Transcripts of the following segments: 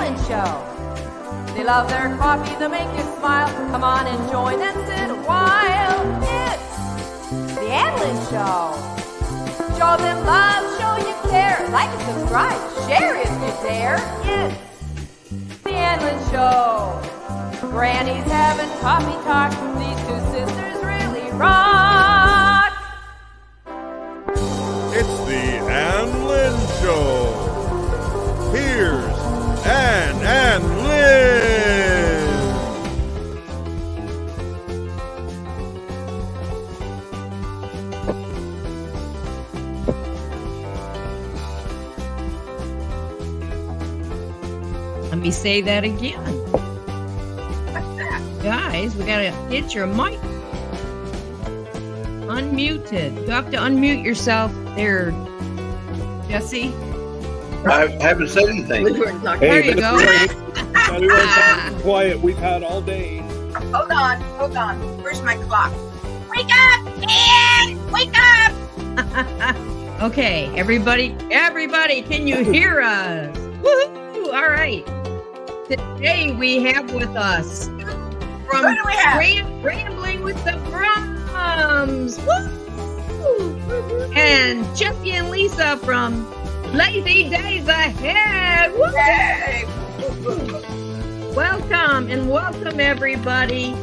Lynn Show. They love their coffee, they make you smile. Come on and join and sit a while. It's the Ann Lynn Show. Show them love, show you care. Like and subscribe, share if you dare. It's the Ann Lynn Show. Granny's having coffee talk. These two sisters really rock. It's the Ann Lynn Show. Here's Ann Lynn. Let me say that again. Guys, we gotta hit your mic. Unmuted. You have to unmute yourself there, Jesse. I haven't said anything. There you go. Everyone's quiet. We've had all day. Hold on. Where's my clock? Wake up, Ann! Wake up! Okay, everybody, can you hear us? Woohoo! All right. Today we have with us from Who do we have? Rambling with the Brums. Woo! And Jesse and Lisa from Lazy Days Ahead. Woo! Hey. Welcome everybody.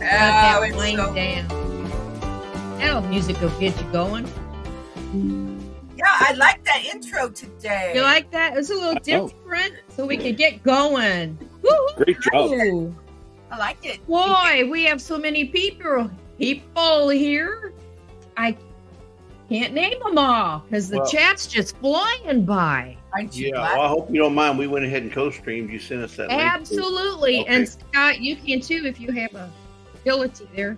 Oh, it's Wind so- down. That'll music will get you going. Yeah, I like that intro today. You like that? It's a little different, so we can get going. Woo-hoo! Great job. I like it. Boy, we have so many people here. I can't name them all because the chat's just flying by. Aren't you Yeah, glad? well, I hope you don't mind. We went ahead and co-streamed. You sent us that link. Absolutely. Okay. And Scott, you can too if you have a ability there.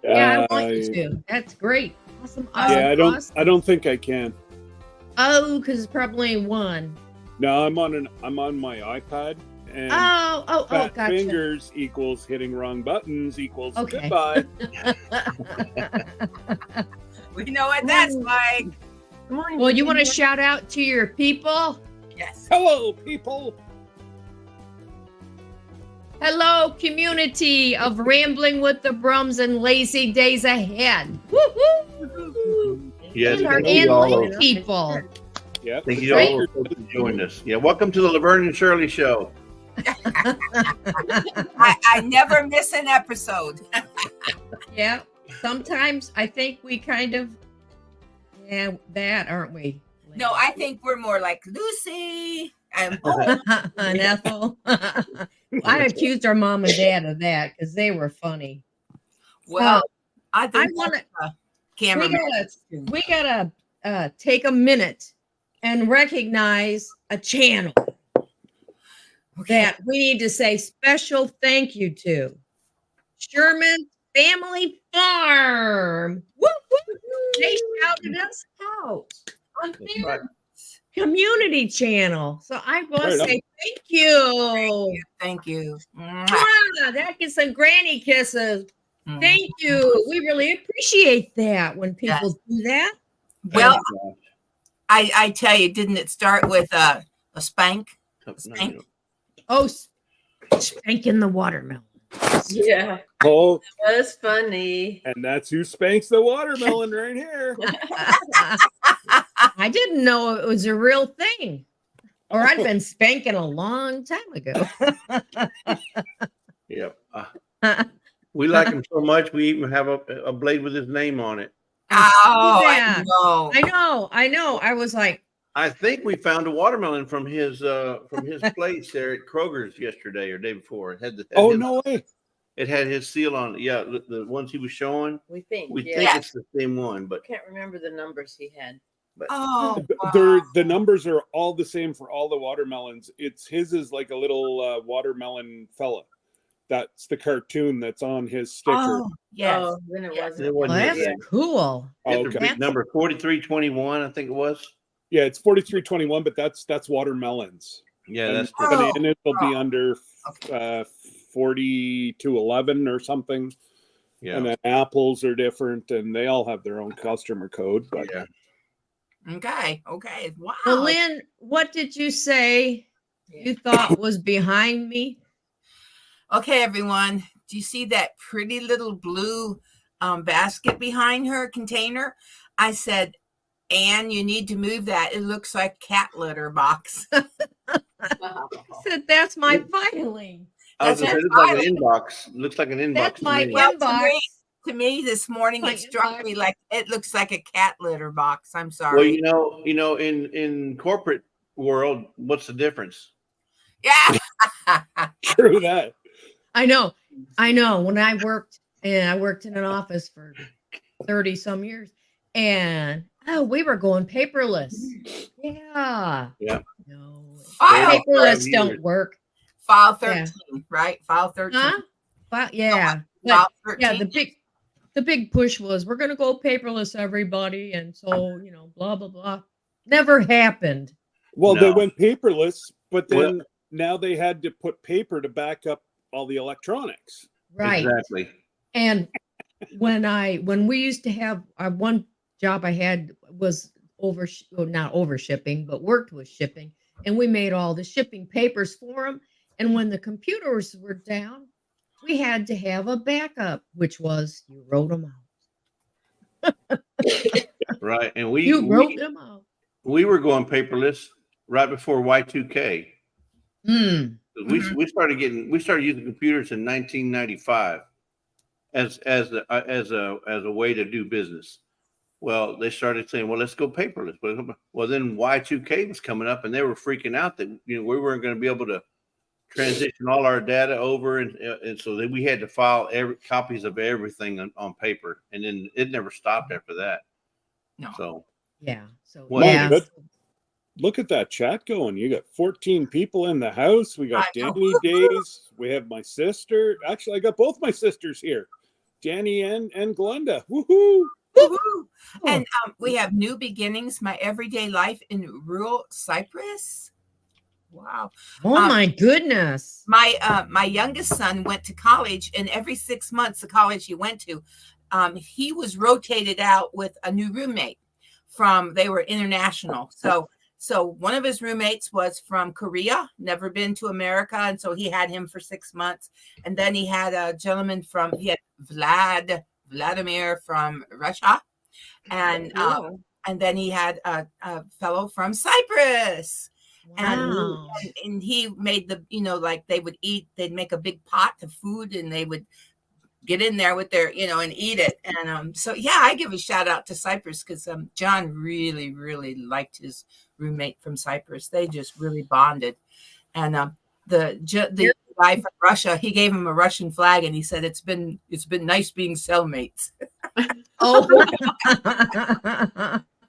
Yeah, I want you to. That's great. Awesome. Yeah, awesome. I don't think I can. Oh, because it's probably one. No, I'm on my iPad, and Oh, fat gotcha. fingers equals hitting wrong buttons equals Okay. goodbye. We know what that's like. Good morning. Well, you want to shout out to your people? Yes. Hello, people. Hello, community of Rambling with the Brums and Lazy Days Ahead. Woo-hoo! Yes, And our thank you all. Ann people. Yeah. Thank you all for joining us. Yeah, welcome to the Laverne and Shirley Show. I never miss an episode. Yeah. Sometimes I think we kind of, that, aren't we? No, I think we're more like Lucy and And Ethel. I accused our mom and dad of that because they were funny. well, I think I wanna- cameraman. We gotta take a minute and recognize a channel that we need to say special thank you to. Sherman Family Farm. Woo, woo. They shouted us out on their community channel. So I want to say thank you. Thank you. Mwah, that gets some granny kisses. Thank you. We really appreciate that when people do that. Well, I tell you, didn't it start with a spank? Spank? Oh, spanking the watermelon. Yeah, Oh, that was funny. and that's who spanks the watermelon right here. I didn't know it was a real thing, or I'd been spanking a long time ago. Yep. We like him so much, we even have a blade with his name on it. Oh, Yeah. I know. I know. I was like, I think we found a watermelon from his place there at Kroger's yesterday or day before. It had No way. It had his seal on it. Yeah, the ones he was showing. We think. We Yeah. think it's the same one, but Can't remember the numbers he had. Oh, The numbers are all the same for all the watermelons. His is like a little watermelon fella. That's the cartoon that's on his sticker. Oh, yes. Oh, then it wasn't. it well, wasn't that's it. Yeah. cool. It's Okay. a big number 4321, I think it was. Yeah, it's 4321, but that's watermelons. Yeah, And that's bananas will be under 4211 or something. yeah. And then apples are different, and they all have their own customer code. But Yeah. Okay. Wow. Well, Lynn, what did you say you thought was behind me? Okay, everyone. Do you see that pretty little blue basket behind her container? I said, Ann, you need to move that. It looks like cat litter box. Wow. I said, that's my filing. I was That's gonna say, her it filing. looks like an inbox That's to my me. Well, inbox. To me this morning, My it struck inbox. me like it looks like a cat litter box. I'm Well, sorry. in corporate world, what's the difference? Yeah. True that. I know. When I worked in an office for 30 some years, and we were going paperless. Yeah. Yeah. No. File Paperless 35 don't years. work. File Yeah. 13, right? File 13. Huh? But yeah. File But 13. yeah, the big push was we're gonna go paperless, everybody, and so blah blah blah. Never happened. Well, they No. went paperless, but Well- then now they had to put paper to back up all the electronics. Right. Exactly. And when we used to have one job I had was not over shipping, but worked with shipping, and we made all the shipping papers for them. And when the computers were down, we had to have a backup, which was you wrote them out. Right. And You wrote them out. we were going paperless right before Y2K. Mm. We started using computers in 1995 as a way to do business. Well, they started saying, "Well, let's go paperless." Well, then Y2K was coming up, and they were freaking out that we weren't going to be able to transition all our data over, and so then we had to file copies of everything on paper, and then it never stopped after that. No. So Yeah. So Well, yeah. good. Look at that chat going. You got 14 people in the house. We got I know. Danny Days. We have my sister. Actually, I got both my sisters here, Danny and Glenda. Woohoo! Woohoo. And we have New Beginnings, My Everyday Life in Rural Cyprus. Wow. Oh my goodness. My youngest son went to college, and every 6 months, the college he went to, he was rotated out with a new roommate they were international. So one of his roommates was from Korea, never been to America. And so he had him for 6 months. And then he had a gentleman he had Vladimir from Russia. And then he had a fellow from Cyprus. Wow. And he made like they'd make a big pot of food, and they would get in there with their, and eat it. And so, yeah, I give a shout out to Cyprus because John really, really liked his roommate from Cyprus. They just really bonded. And the guy from Russia, he gave him a Russian flag, and he said, it's been nice being cellmates. Oh.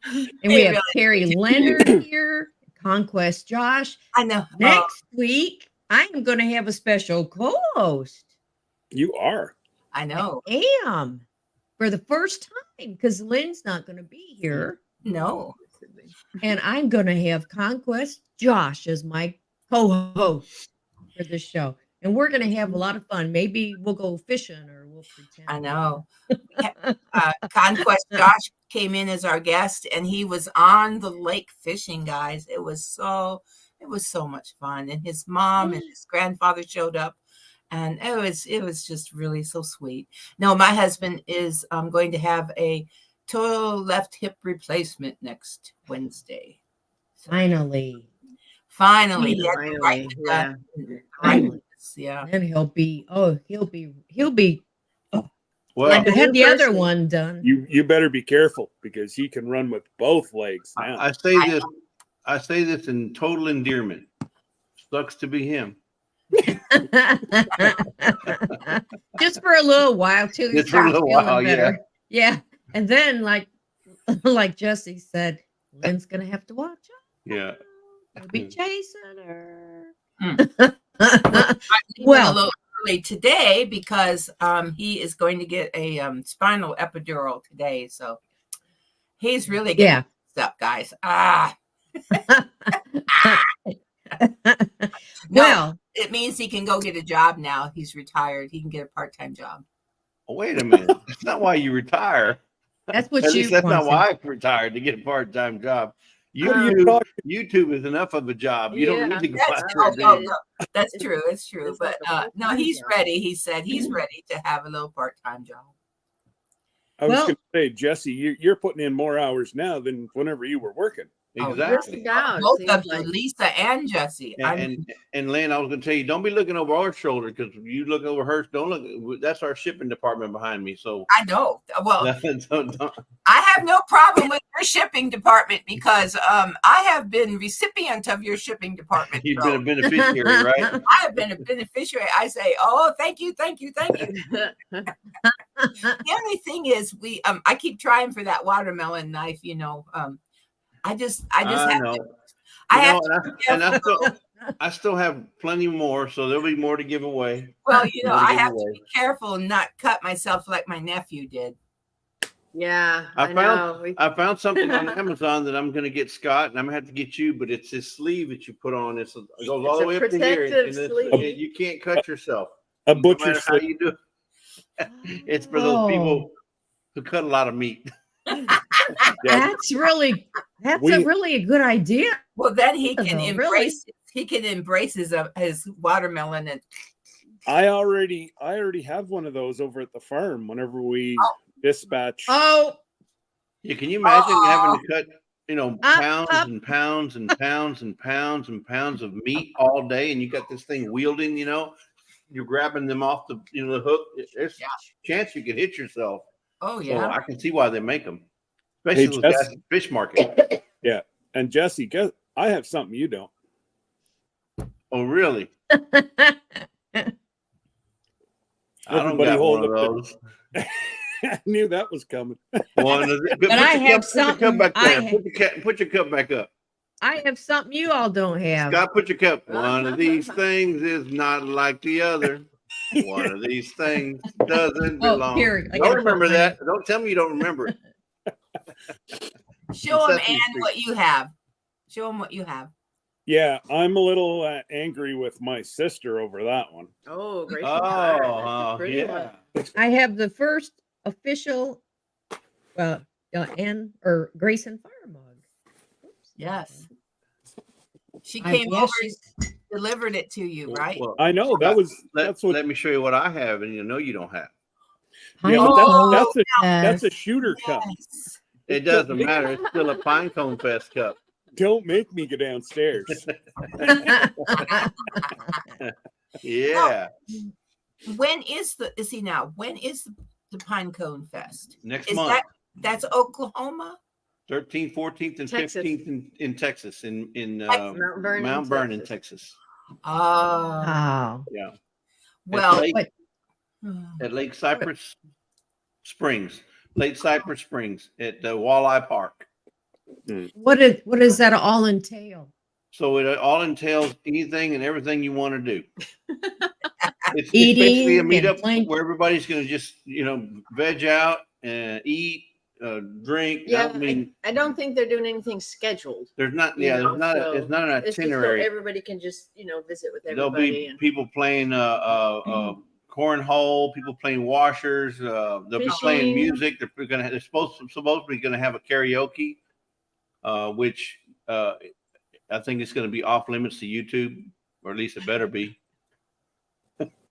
And we have Terry Leonard here, Conquest Josh. I know. Next week, I am going to have a special co-host. You are. I know. I am for the first time because Lynn's not going to be here. No. And I'm going to have Conquest Josh as my co-host for the show. And we're going to have a lot of fun. Maybe we'll go fishing or we'll pretend. I know. Conquest Josh came in as our guest, and he was on the lake fishing, guys. It was so much fun. And his mom and his grandfather showed up, and it was just really so sweet. No, my husband is going to have a total left hip replacement next Wednesday. Finally. Finally. Yeah. Finally. Yeah. And he'll be Well, like I had the other one done. You better be careful because he can run with both legs now. I say this in total endearment. Sucks to be him. Just for a little while till you Just for a start little feeling while, better. Yeah. And then like Jesse said, Lynn's gonna have to watch out. Yeah. He'll be chasing her. Well, a little early today because he is going to get a spinal epidural today. So he's really getting stuff, guys. Well, it means he can go get a job now. He's retired. He can get a part-time job. Oh, wait a minute. That's not why you retire. That's what At you least that's not want. why I retired, to get a part-time job. What are you YouTube, talking? YouTube is enough of a job. You don't Yeah. need to go That's out true. there. No, that's true. It's true. It's But like a no, full-time he's job. ready. He said he's ready to have a little part-time job. I was Well- going to say, Jesse, you're putting in more hours now than whenever you were working. Exactly. Just about, it Both seems of you, like. Lisa and Jesse. I mean, And Lynn, I was going to tell you, don't be looking over our shoulder, because you look over hers. Don't look. That's our shipping department behind me. So I know. Well, don't. I have no problem with your shipping department because I have been recipient of your shipping department. You've so been a beneficiary, right? I have been a beneficiary. I say, oh, thank you, thank you, thank you. The only thing is, I keep trying for that watermelon knife. I just have know. to. I have to. And I still have plenty more, so there'll be more to give away. Well, More to I give have away. to be careful and not cut myself like my nephew did. Yeah, I I found- know. I found something on Amazon that I'm going to get Scott, and I'm going to have to get you, but it's this sleeve that you put on. It goes all the a way up to here. protective And sleeve. you can't cut yourself. A No butcher matter how sleeve. you do it. It's for those people who cut a lot of meat. Yeah, That's a really a good idea. Well, then he can Really? embrace. He can embrace his watermelon and. I already have one of those over at the farm whenever we dispatch. Oh, Yeah, can you imagine having to cut, pounds up. and pounds and pounds and pounds and pounds of meat all day, and you got this thing wielding, you're grabbing them off the hook. There's a chance you could hit yourself. Oh So yeah. I can see why they make them, especially Hey, those Jess. guys at the fish market. Yeah. And Jesse, guess I have something you don't. Oh, really? I don't Everybody got hold one of up those. I knew that was coming. One of the, But I have something. Put your cup back I there. have- Put your cup back up. I have something you all don't have. Scott, put your cup. One of these things is not like the other. One of these things doesn't Oh, belong. here, I Don't gotta remember put mine. that. Don't tell me you don't remember it. Show him, Sesame Ann, Street. what you have. Show him what you have. Yeah, I'm a little angry with my sister over that one. Oh, Grayson Fire. That's a pretty yeah. one. I have the first official Ann or Grayson Fire mug. Oops. Yes. She I came guess over, she's- delivered it to you, right? Well, I know Scott, that's what. let me show you what I have, and you know you don't have. Yeah, I but know. that's a shooter cup. Yes. It doesn't matter. It's still a Pine Cone Fest cup. Don't make me go downstairs. Yeah. When is when is the Pine Cone Fest? Next Is month. that's Oklahoma? 13th, 14th, and Texas. 15th in Texas, in Mount Vernon, Mount Vernon, Texas. Texas. Oh. Yeah. Well, At Lake Cypress Springs, at Walleye Park. What does that all entail? So it all entails anything and everything you want to do. It's Eating basically a and meetup playing. where everybody's going to just, veg out and eat, drink. Yeah, I mean, I don't think they're doing anything scheduled. there's not, you know, so it's not an It's just so itinerary. everybody can just, visit with There'll everybody. be And people playing cornhole, people playing washers. They'll be playing Fishing. music. They're supposedly going to have a karaoke, which I think it's going to be off limits to YouTube, or at least it better be.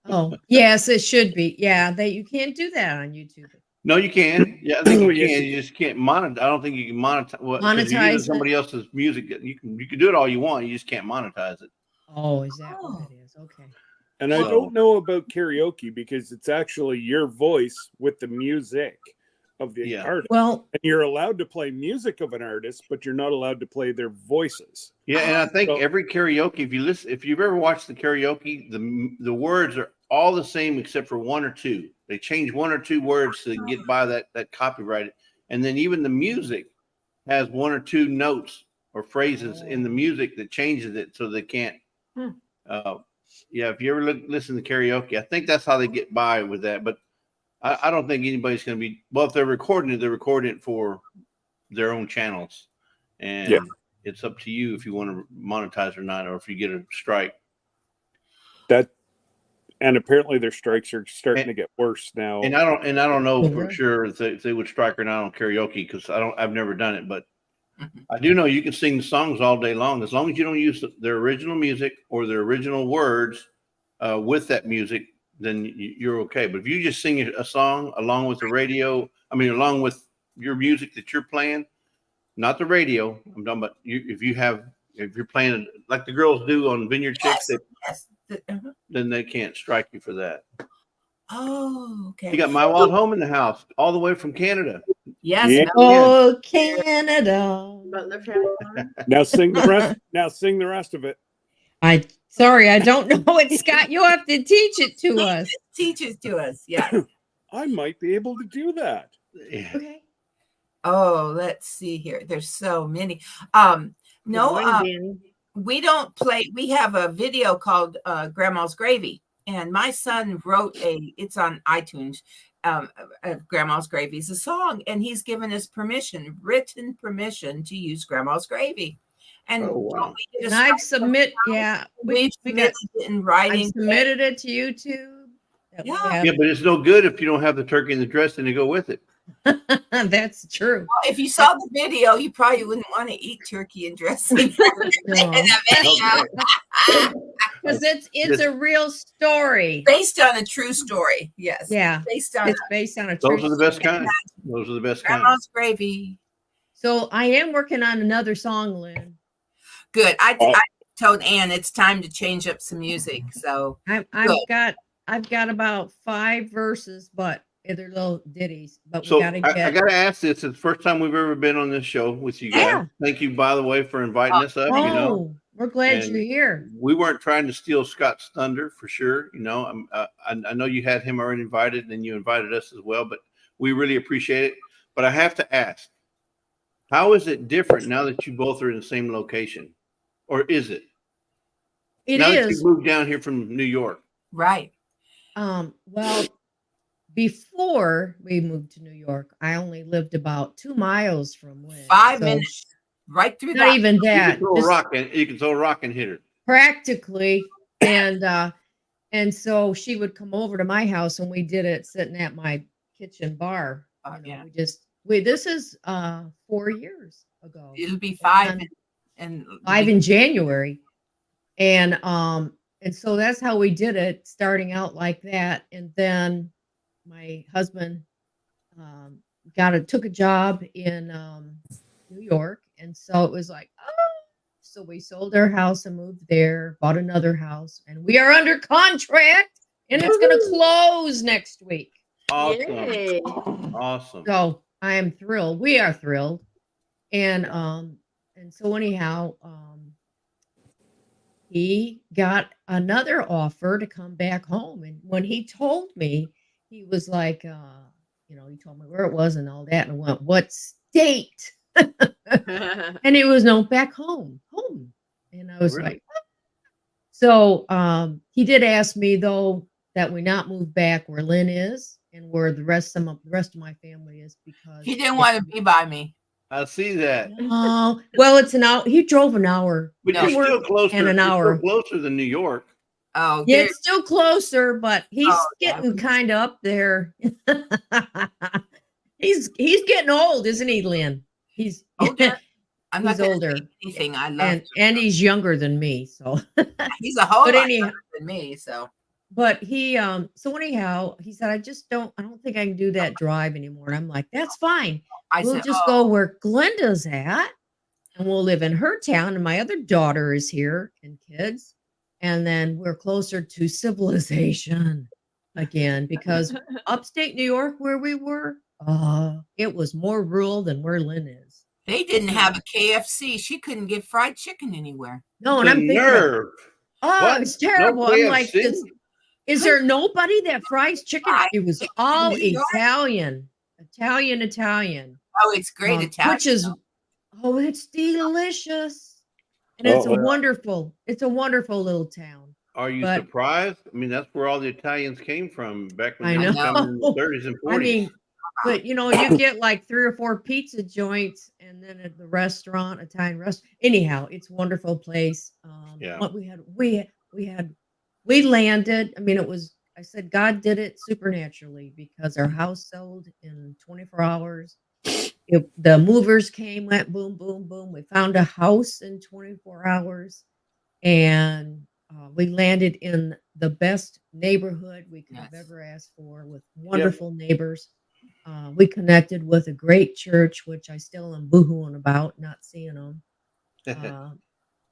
Oh, yes, it should be. Yeah, you can't do that on YouTube. No, you can. Yeah, I think you Yes, can. you You just can't monetize. I don't think you can monetize. Well, 'cause you're Monetize using it? somebody else's music. You can do it all you want. You just can't monetize it. Oh, is that what it is? Okay. And I So- don't know about karaoke because it's actually your voice with the music of the Yeah. artist. Well, And you're allowed to play music of an artist, but you're not allowed to play their voices. Yeah, and I think So- every karaoke, if you've ever watched the karaoke, the words are all the same except for one or two. They change one or two words to get by that copyright, and then even the music has one or two notes or phrases in the music that changes it so they can't. Yeah, if you ever listen to karaoke, I think that's how they get by with that. But I don't think anybody's going to be. Well, if they're recording it for their own channels, and Yeah. it's up to you if you want to monetize or not, or if you get a strike. And apparently their strikes are starting to get worse now. And I don't know for Really? sure if they would strike or not on karaoke because I've never done it, but I do know you can sing the songs all day long as you don't use their original music or their original words with that music. Then you're okay. But if you just sing a song along with the radio, along with your music that you're playing, not the radio. I'm talking about if you're playing like the girls do on Vineyard Chicks, Yes. then they can't strike you for that. Oh, okay. You got My Wild Home in the house, all the way from Canada. Yes. Yeah. Oh, Canada. Butler family farm. Now sing the rest. Now sing the rest of it. Sorry, I don't know it, Scott. You have to teach it to us. Teach it to us. Yeah. I might be able to do that. Yeah. Okay. Oh, let's see here. There's so many. Good No, morning, Danny. we don't play. We have a video called Grandma's Gravy, and my son wrote it's on iTunes. Grandma's Gravy is a song, and he's given us written permission to use Grandma's Gravy. And Oh, wow. we did And a I've submitted we submitted it in writing. I submitted it to YouTube. that we Yeah. have. Yeah, but it's no good if you don't have the turkey and the dressing to go with it. That's true. If you saw the video, you probably wouldn't want to eat turkey and dressing. In that video. Because it's a real story. Based on a true story. Yes. Yeah. Based on It's based on a true Those are the best story. kind. Those are the best kind. Grandma's Gravy. So I am working on another song, Lynn. Good. I Oh. told Ann it's time to change up some music. So I've Good. got about 5 verses, but they're little ditties. But So we gotta I get. got to ask this. It's the first time we've ever been on this show with you guys. Yeah. Thank you, by the way, for inviting us up. Oh, You know, we're glad And- you're here. we weren't trying to steal Scott's thunder for sure. You know, I know you had him already invited and you invited us as well, but we really appreciate it. But I have to ask, how is it different now that you both are in the same location? Or is it? It now that is. you moved down here from New York. right. Well, before we moved to New York, I only lived about 2 miles from Lynn. 5 so minutes. Right through Not that. even You that. can throw a just rock and you can throw a rock and hit her. practically. And so she would come over to my house and we did it sitting at my kitchen bar. Yeah. This is 4 years ago. It'll be 5 And and 5 in January. And so that's how we did it, starting out like that. And then my husband took a job in New York. And so it was like, so we sold our house and moved there, bought another house, and we are under contract and it's going to close next week. Awesome. Yay. Awesome. So I am thrilled. We are thrilled. And so anyhow, he got another offer to come back home. And when he told me, he was like, he told me where it was and all that. And I went, what state? And it was no, back home. And I was Really? like, "Oh." So he did ask me though that we not move back where Lynn is and where the rest of my family is, because he didn't want to be by me. I see that. Oh, well, it's an hour. He drove an hour. But No. you're still closer. And an you're still hour. closer than New York. Oh, Yeah, there- it's still closer, but he's Oh, yeah. getting kind of up there. He's getting old, isn't he, Lynn? He's older. I'm not he's gonna older. say anything. I love and he's younger than me. So, he's a whole but lot anyhow, younger than me. So but he so anyhow, he said, I don't think I can do that drive anymore. And I'm like, that's fine. We'll said, just go where Glenda's at, and we'll live in her town. And my other daughter is here and kids. And then we're closer to civilization again, because upstate New York, where we were, it was more rural than where Lynn is. they didn't have a KFC. She couldn't get fried chicken anywhere. No, and The I'm thinking, nerve. oh, it's No terrible. I'm like, KFC? is there nobody that fries chicken? Fried It was chicken all in New York? Italian. Oh, it's great Italian. Which is, it's delicious. And it's Oh, a yeah. wonderful little town. Are you But- surprised? I mean, that's where all the Italians came from back when I they were know. coming in the 30s and 40s. I mean, but you get like 3 or 4 pizza joints, and then at the restaurant, Italian restaurant. Anyhow, it's a wonderful place. Yeah. What we had we landed. I mean, I said God did it supernaturally because our house sold in 24 hours. The movers came, went boom, boom, boom. We found a house in 24 hours, and we landed in the best neighborhood we could have Yes. ever asked for, with wonderful neighbors. We connected with a great church, which I still am boohooing about not seeing them.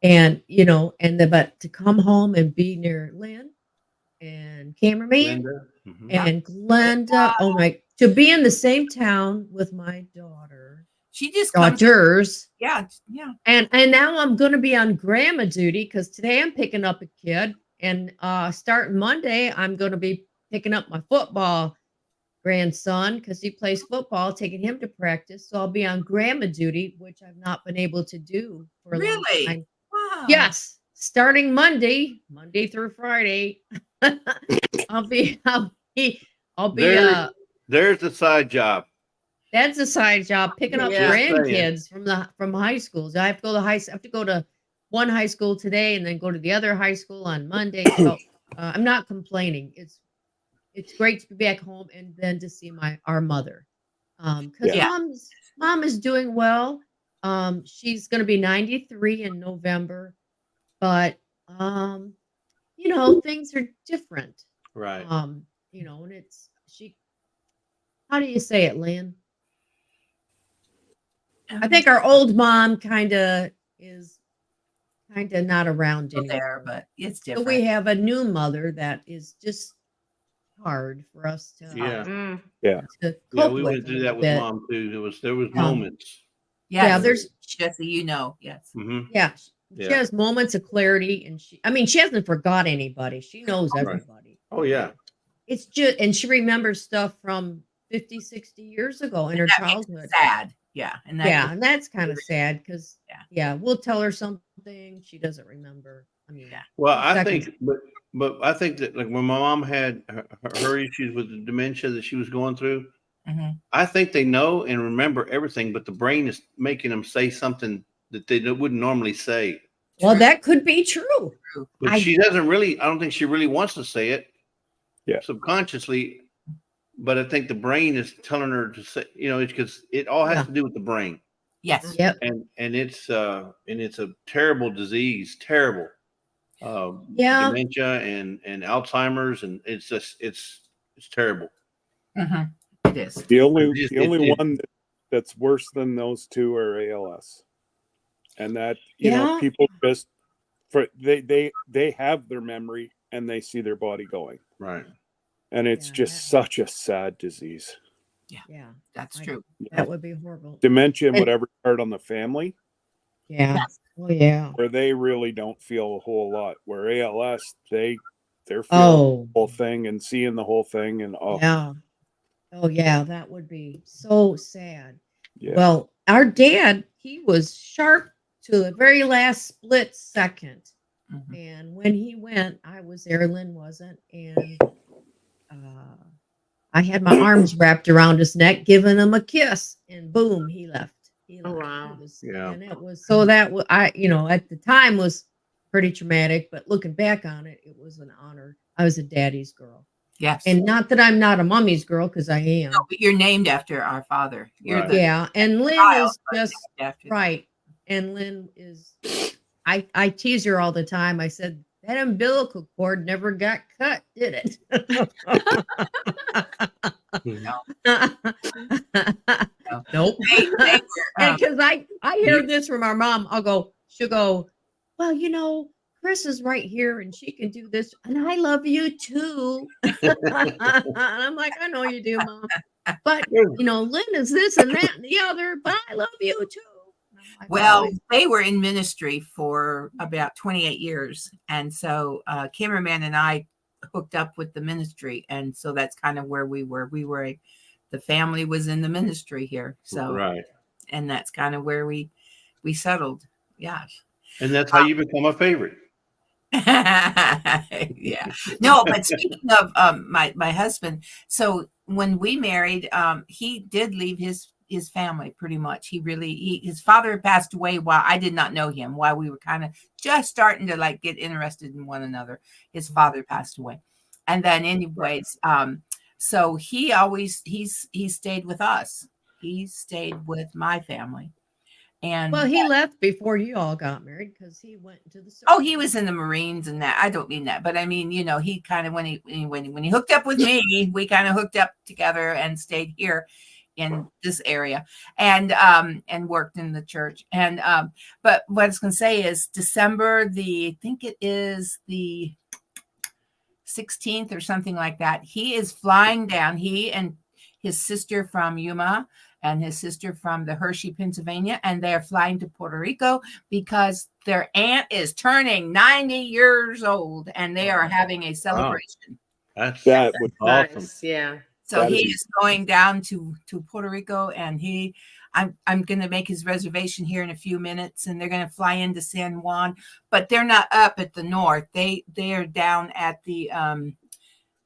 And but to come home and be near Lynn and cameraman Linda. Mhm. and Glenda, oh my, to be in the same town with my She just comes. daughters. Yeah. And now I'm going to be on grandma duty because today I'm picking up a kid, and starting Monday I'm going to be picking up my football grandson because he plays football, taking him to practice. So I'll be on grandma duty, which I've not been able to do for a long Really? time. Wow. Yes, starting Monday through Friday, I'll be There's the side job. that's a side job, picking up Yeah. grandkids from high schools. I have to go to I have to go to one high school today and then go to the other high school on Monday. So I'm not complaining. It's great to be back home and then to see our mother. Because Yeah. mom is doing well. She's going to be 93 in November, but things are different. Right. And it's how do you say it, Lynn? I think our old mom is not around Still anymore. there, but it's So different. we have a new mother that is just hard for us to Yeah. Mm. Yeah. to Yeah, cope we with went a through little that with bit. mom too. There was Yeah. moments. Yes. Yeah, there's Jesse, yes. Mm-hmm. yeah, she Yeah. has moments of clarity, and she hasn't forgot anybody. She knows Right. everybody. Oh yeah. It's just, and she remembers stuff from 50, 60 years ago in her That makes childhood. it sad. Yeah. And that Yeah, and that's kind of sad because Yeah. we'll tell her something she doesn't remember. I mean, Well, 2 I seconds. think, but I think that like when my mom had her issues with the dementia that she was going through, Mhm. I think they know and remember everything, but the brain is making them say something that they wouldn't normally say. Well, True. that could be true. But she doesn't really. I don't think she really wants to say it. Yeah. Subconsciously, but I think the brain is telling her to say. It's because it all has Yeah. to do with the brain. Yes. Yep. And it's a terrible disease, terrible Yeah. dementia and Alzheimer's, and it's just it's terrible. Mhm. It is. The only Just- the only it- one that's worse than those two are ALS, and that Yeah. people just they have their memory and they see their body going, Right. and it's Yeah, just such a sad disease. Yeah, That's I- true. that would be horrible. Dementia and And- whatever hard on the family, Yeah. Yes. Oh yeah. where they really don't feel a whole lot. Where ALS, they're feeling Oh. the whole thing and seeing the whole thing, and Yeah. Oh yeah, that would be so sad. yeah. Well, our dad, he was sharp to the very last split second. Mhm. And when he went, I was there, Lynn wasn't, and I had my arms wrapped around his neck, giving him a kiss, and boom, he left. He Oh, left. wow. Yeah. And it was so that at the time was pretty traumatic, but looking back on it, it was an honor. I was a daddy's girl, Yes. and not that I'm not a mommy's girl because I am. No, but you're named after our father. You're Right. the Yeah, and Lynn child, is but just named after them. right. And Lynn is, I tease her all the time. I said, that umbilical cord never got cut, did it? Nope. They were, And because I hear this from our mom, she'll go, well, Chris is right here and she can do this. And I love you too. And I'm like, I know you do, Mom. But, Lynn is this and that and the other, but I love you too. And I'm like, well, "Oh, they were in ministry for about 28 years. And so cameraman and I hooked up with the ministry. And so that's kind of where we were. The family was in the ministry here. So, Right. and that's kind of where we settled. Yeah. And that's how you become a favorite. Yeah. No, but speaking of my husband, so when we married, he did leave his his family pretty much. His father passed away while I did not know him, while we were kind of just starting to like get interested in one another. His father passed away. And then anyways, so he stayed with us. He stayed with my family. And Well, he left before you all got married because he went into the oh, he was in the Marines and that. I don't mean that, but I mean, you know, he kind of when he hooked up with me, we kind of hooked up together and stayed here in this area and worked in the church. And but what I was going to say is December I think it is the 16th or something like that. He is flying down. He and his sister from Yuma and his sister from the Hershey, Pennsylvania, and they're flying to Puerto Rico because their aunt is turning 90 years old, and they are having a celebration. Wow. That That's would awesome. Nice. Yeah. So That'd he be- is going down to Puerto Rico, and I'm going to make his reservation here in a few minutes, and they're going to fly into San Juan, but they're not up at the north. They are down at the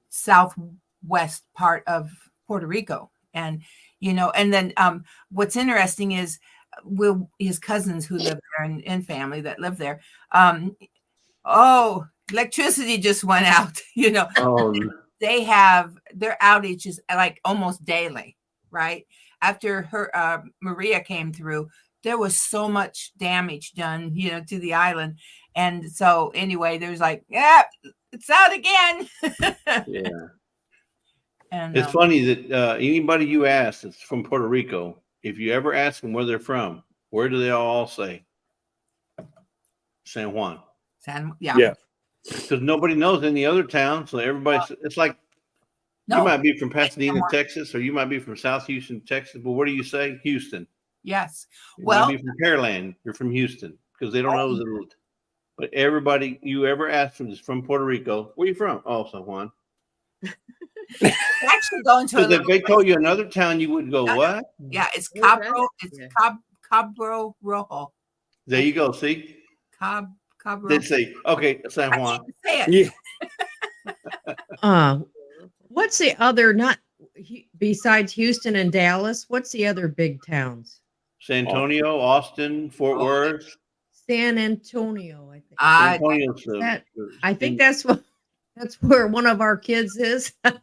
southwest part of Puerto Rico, and you know, and then what's interesting is his cousins who live there and family that live there. Electricity just went out. You know, Oh, they have their outages like almost daily, right? After Maria came through, there was so much damage done, you know, to the island. And so anyway, there's like, yeah, it's out again. yeah. And It's funny that anybody you ask that's from Puerto Rico, if you ever ask them where they're from, where do they all say? San Juan. Yeah. Because nobody knows any other town. So it's like No. you might be from Pasadena, Juan. Texas, or you might be from South Houston, Texas. But what do you say? Houston. Yes. You Well, might be from Pearland. You're from Houston because they don't know the. But everybody you ever ask them is from Puerto Rico. Where you from? Oh, San Juan. actually going to a Because if little, they told you another town, you would go, what? yeah, it's Where's that? Cabro. It's Yeah. Cabro Rojo. There you go. See? Cabro. They'd say, okay, San I Juan. can't say it. Yeah. What's the other, not besides Houston and Dallas, what's the other big towns? San Antonio, Austin, Fort Worth. San Antonio, I think. San Antonio's I think that's where one of our kids is. It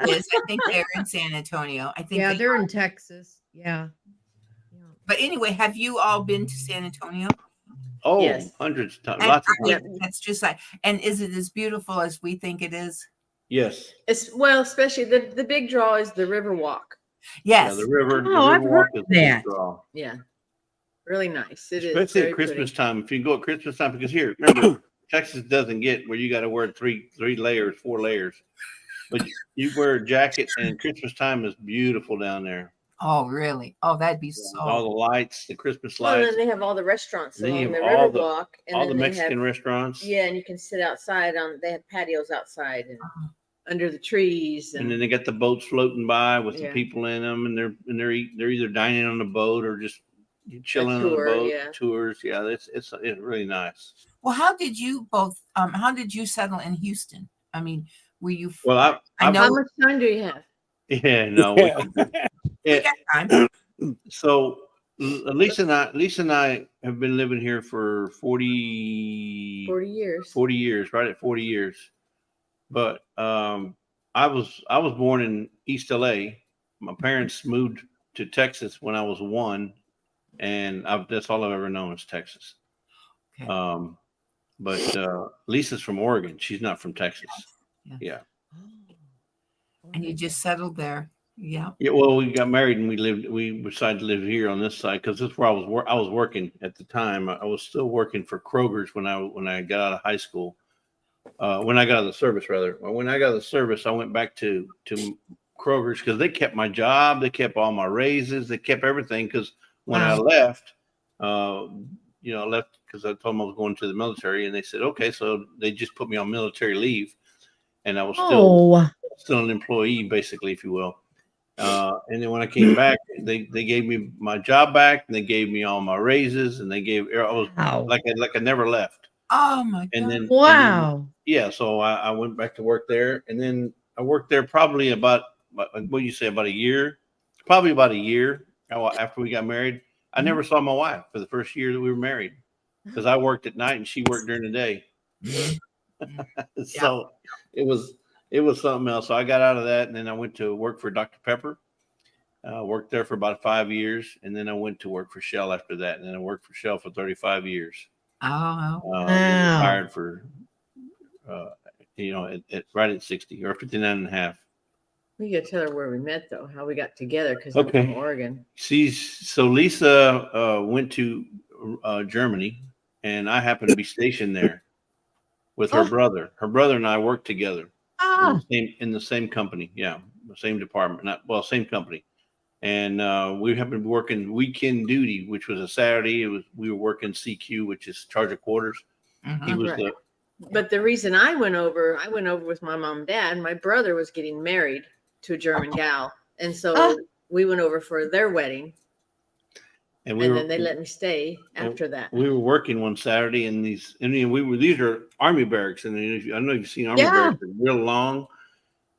is. I think they're in San Antonio. I think. Yeah, they they're are. in Texas. Yeah. But anyway, have you all been to San Antonio? oh, Yes. hundreds of times. And Lots of I times. mean, that's just like, and is it as beautiful as we think it is? Yes. Especially the big draw is the river walk. Yes. Yeah, the river. Oh, the I've river walk heard is a big that. draw. Yeah. Really nice. It is. Especially very at Christmas pretty. time. If you go at Christmas time, because here, remember, Texas doesn't get where you got to wear three layers, 4 layers. But you wear a jacket, and Christmas time is beautiful down there. Oh, really? Oh, that'd be so. All the lights, the Christmas Well, and lights, then they have all the restaurants Then you along the have all river the- walk, and all the then they Mexican have, restaurants. yeah, and you can sit outside they have patios outside and under the trees, And then they got the boats floating by with the Yeah. people in them, and they're either dining on the boat or just chilling on the tour, boat. yeah. Tours, yeah, it's really nice. Well, how did you both? How did you settle in Houston? I mean, were you? Well, I know. how much time do you have? yeah, no, Yeah. We got time. so Lisa and I have been living here for 40 40 years. 40 years, right at 40 years. But I was born in East LA. My parents moved to Texas when I was 1, and that's all I've ever known is Texas. Okay. But Lisa's from Oregon. She's not from Texas. Yeah. Yeah. And you just settled there. Yeah. Yeah. Well, we got married and we decided to live here on this side because this is where I was working at the time. I was still working for Kroger's when I got out of high school. When I got out of the service, rather. When I got out of the service, I went back to Kroger's because they kept my job. They kept all my raises. They kept everything because when I left, I left because I told them I was going to the military, and they said, okay, so they just put me on military leave, and I was still an employee, basically, if you will. And then when I came back, they gave me my job back, and they gave me all my raises, and I was like I never left. Oh my And God. then Wow. yeah, so I went back to work there, and then I worked there probably about what do you say, about a year? Probably about a year, after we got married, I never saw my wife for the first year that we were married because I worked at night and she worked during the day. So it was something else. So I got out of that, and then I went to work for Dr. Pepper. Worked there for about 5 years, and then I went to work for Shell after that, and then I worked for Shell for 35 years. Oh, Wow. Retired for, right at 60 or 59 and a half. We gotta tell her where we met though, how we got together because Okay. I'm from Oregon. So Lisa went to Germany, and I happened to be stationed there with her brother. Her brother and I worked together in the same company. Yeah, the same department. Same company. And we happened to be working weekend duty, which was a Saturday. We were working CQ, which is charge of quarters. mhm. He was Right. But the reason I went over with my mom and dad. My brother was getting married to a German gal, and so we went over for their wedding, and then they let me stay after that. We were working one Saturday, and these are army barracks, and I know you've seen army barracks, they're real long,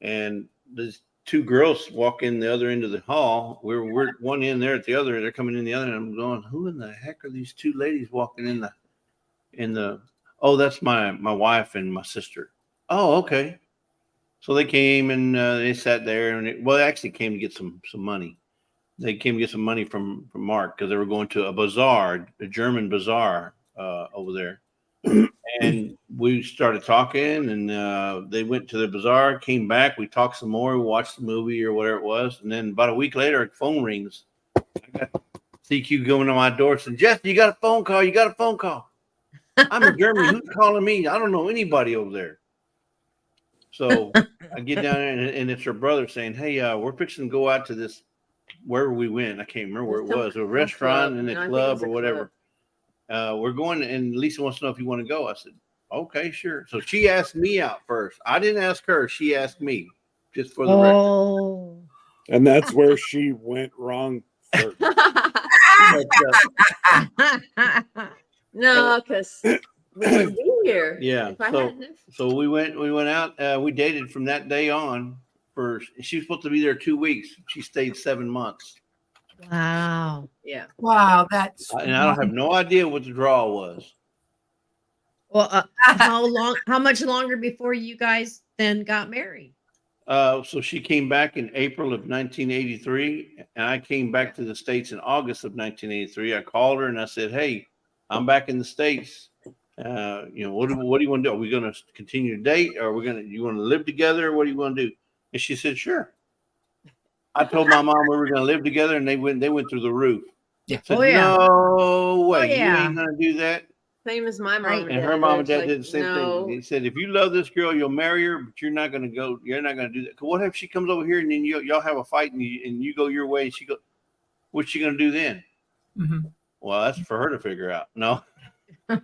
and there's two girls walk in the other end of the hall. We're one end there at the other. They're coming in the other, and I'm going, who in the heck are these two ladies walking in the? Oh, that's my wife and my sister. Oh, okay. So they came and they sat there, and they actually came to get some money. They came to get some money from Mark because they were going to a bazaar, a German bazaar over there. And we started talking, and they went to the bazaar, came back. We talked some more. We watched the movie or whatever it was. And then about a week later, a phone rings. I got CQ going to my door saying, Jeff, you got a phone call. You got a phone call. I'm in Germany. Who's calling me? I don't know anybody over there. So I get down there, and it's her brother saying, hey, we're fixing to go out to this, wherever we went. I can't remember where it was, a restaurant and a club or whatever. We're going, and Lisa wants to know if you want to go. I said, okay, sure. So she asked me out first. I didn't ask her. She asked me, just for the record. And that's where she went wrong first. No, because we wouldn't be here. Yeah. If I hadn't. So we went out. We dated from that day on. She was supposed to be there 2 weeks. She stayed 7 months. Wow. Yeah. Wow, that's And I don't have no idea what the draw was. Well, how much longer before you guys then got married? So she came back in April of 1983, and I came back to the States in August of 1983. I called her and I said, hey, I'm back in the States. What do you want to do? Are we going to continue to date? Or you want to live together? Or what do you want to do? And she said, sure. I told my mom we were going to live together, and they went through the roof. Yeah. Said, no way. yeah. You ain't going to do that. Same as my mom and dad. And her mom and dad Like, did the same thing. He said, if you love this girl, you'll marry her, but you're not going to go. You're not going to do that. What if she comes over here and then y'all have a fight and you go your way and she go, what's she going to do then? Mm-hmm. Well, that's for her to figure out. No. but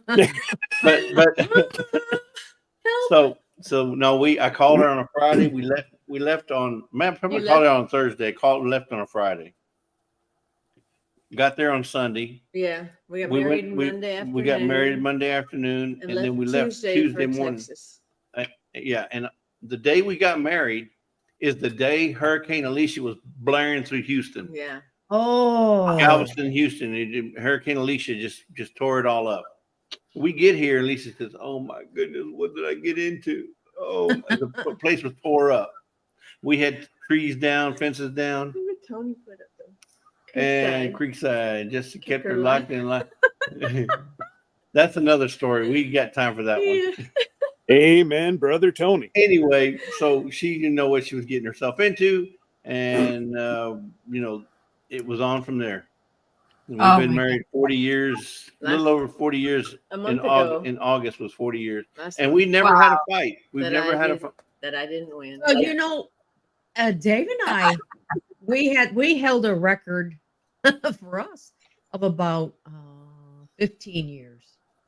so no, I called her on a Friday. We left on, man, probably called her on Thursday. Left on a Friday. Got there on Sunday. Yeah, we got married Monday afternoon. We got married Monday afternoon, and then we left Tuesday morning. Yeah, and the day we got married is the day Hurricane Alicia was blaring through Houston. Yeah. Oh. Galveston, Houston. Hurricane Alicia just tore it all up. We get here, and Lisa says, "Oh my goodness, what did I get into? Oh, the place was tore up. We had trees down, fences down." Who would Tony put up there? And Creekside just kept her locked in. That's another story. We got time for that one. Amen, brother Tony. Anyway, so she didn't know what she was getting herself into, and it was on from there. We've been married 40 years, a little over 40 years. In August was 40 years, and we never had a fight. We've never had a fight that I didn't win. Well, Dave and I, we held a record for us of about 15 years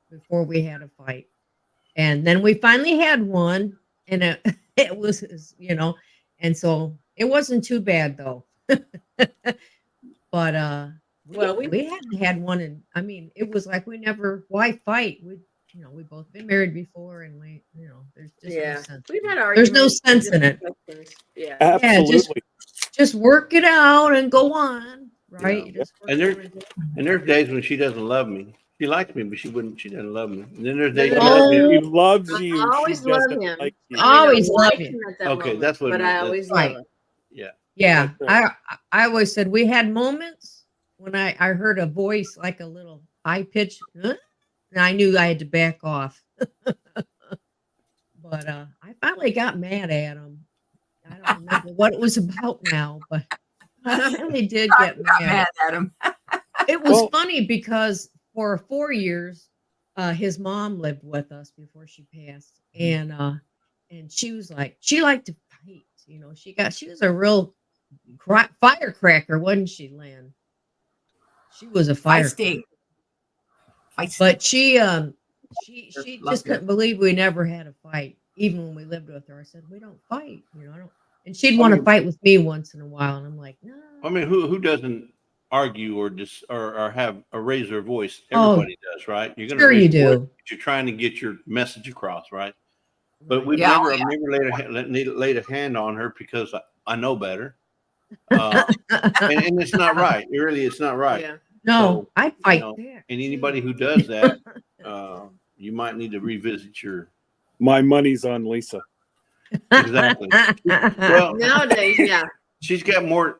before we had a fight, and then we finally had one, and it was and so it wasn't too bad though. But we hadn't had one, and I mean it was like why fight? We've both been married before, and there's just no sense. We've had arguments. There's no sense in it. Yeah, absolutely. Just work it out and go on. right? Yeah. You just work And there- every day. And there's days when she doesn't love me. She likes me, but she doesn't love me. And then there's days she No, loves me. He loves I you. always She love doesn't him. like you. I may Always not love like you. him at that Okay, moment, that's what it but meant. I always Right. love him. Yeah. Yeah, That's I always said we had moments when I heard a voice like a little high pitch, huh? And I knew I had to back off. But I finally got mad at him. I don't remember what it was about now, but I really did get Got mad. mad at him. It was Well- funny because for 4 years, his mom lived with us before she passed, and she was like, she liked to fight. You know, she was a real firecracker, wasn't she, Lynn? She was a firecracker. Feisty. But she Just just loved couldn't believe we never had a fight, even when we lived with her. I said, we don't fight, you know. I don't. And she'd want to fight with me once in a while, and I'm like, no. I mean, who doesn't argue or have a raise their voice? Oh, Everybody does, right? You're gonna sure raise you your voice do. because you're trying to get your message across, right? But we've Yeah, never, I've never laid a hand on her because I know better, and it's not right. It's not right. Yeah. No, So, I'd fight know, back. And anybody who does that, you might need to revisit your My money's on Lisa. exactly. Well, Nowadays, yeah. she's got more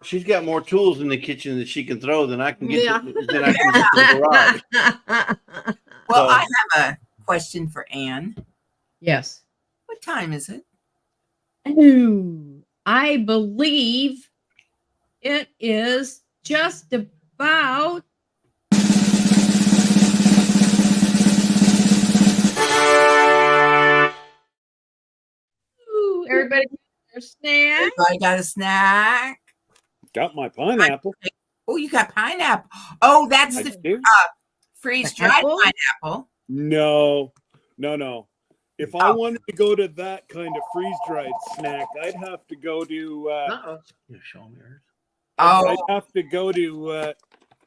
tools in the kitchen that she can throw than I can get. Yeah. Than I can get to the garage. Well, So- I have a question for Ann. Yes. What time is it? Ooh, I believe it is just about. Ooh, everybody get their snack. I got a snack. Got my pineapple. Oh, you got pineapple. Oh, that's I the do. freeze-dried apple? pineapple. No. If I Oh. wanted to go to that kind of freeze-dried snack, I'd have to go to Uh-oh. You show me yours. Oh, I'd have to go to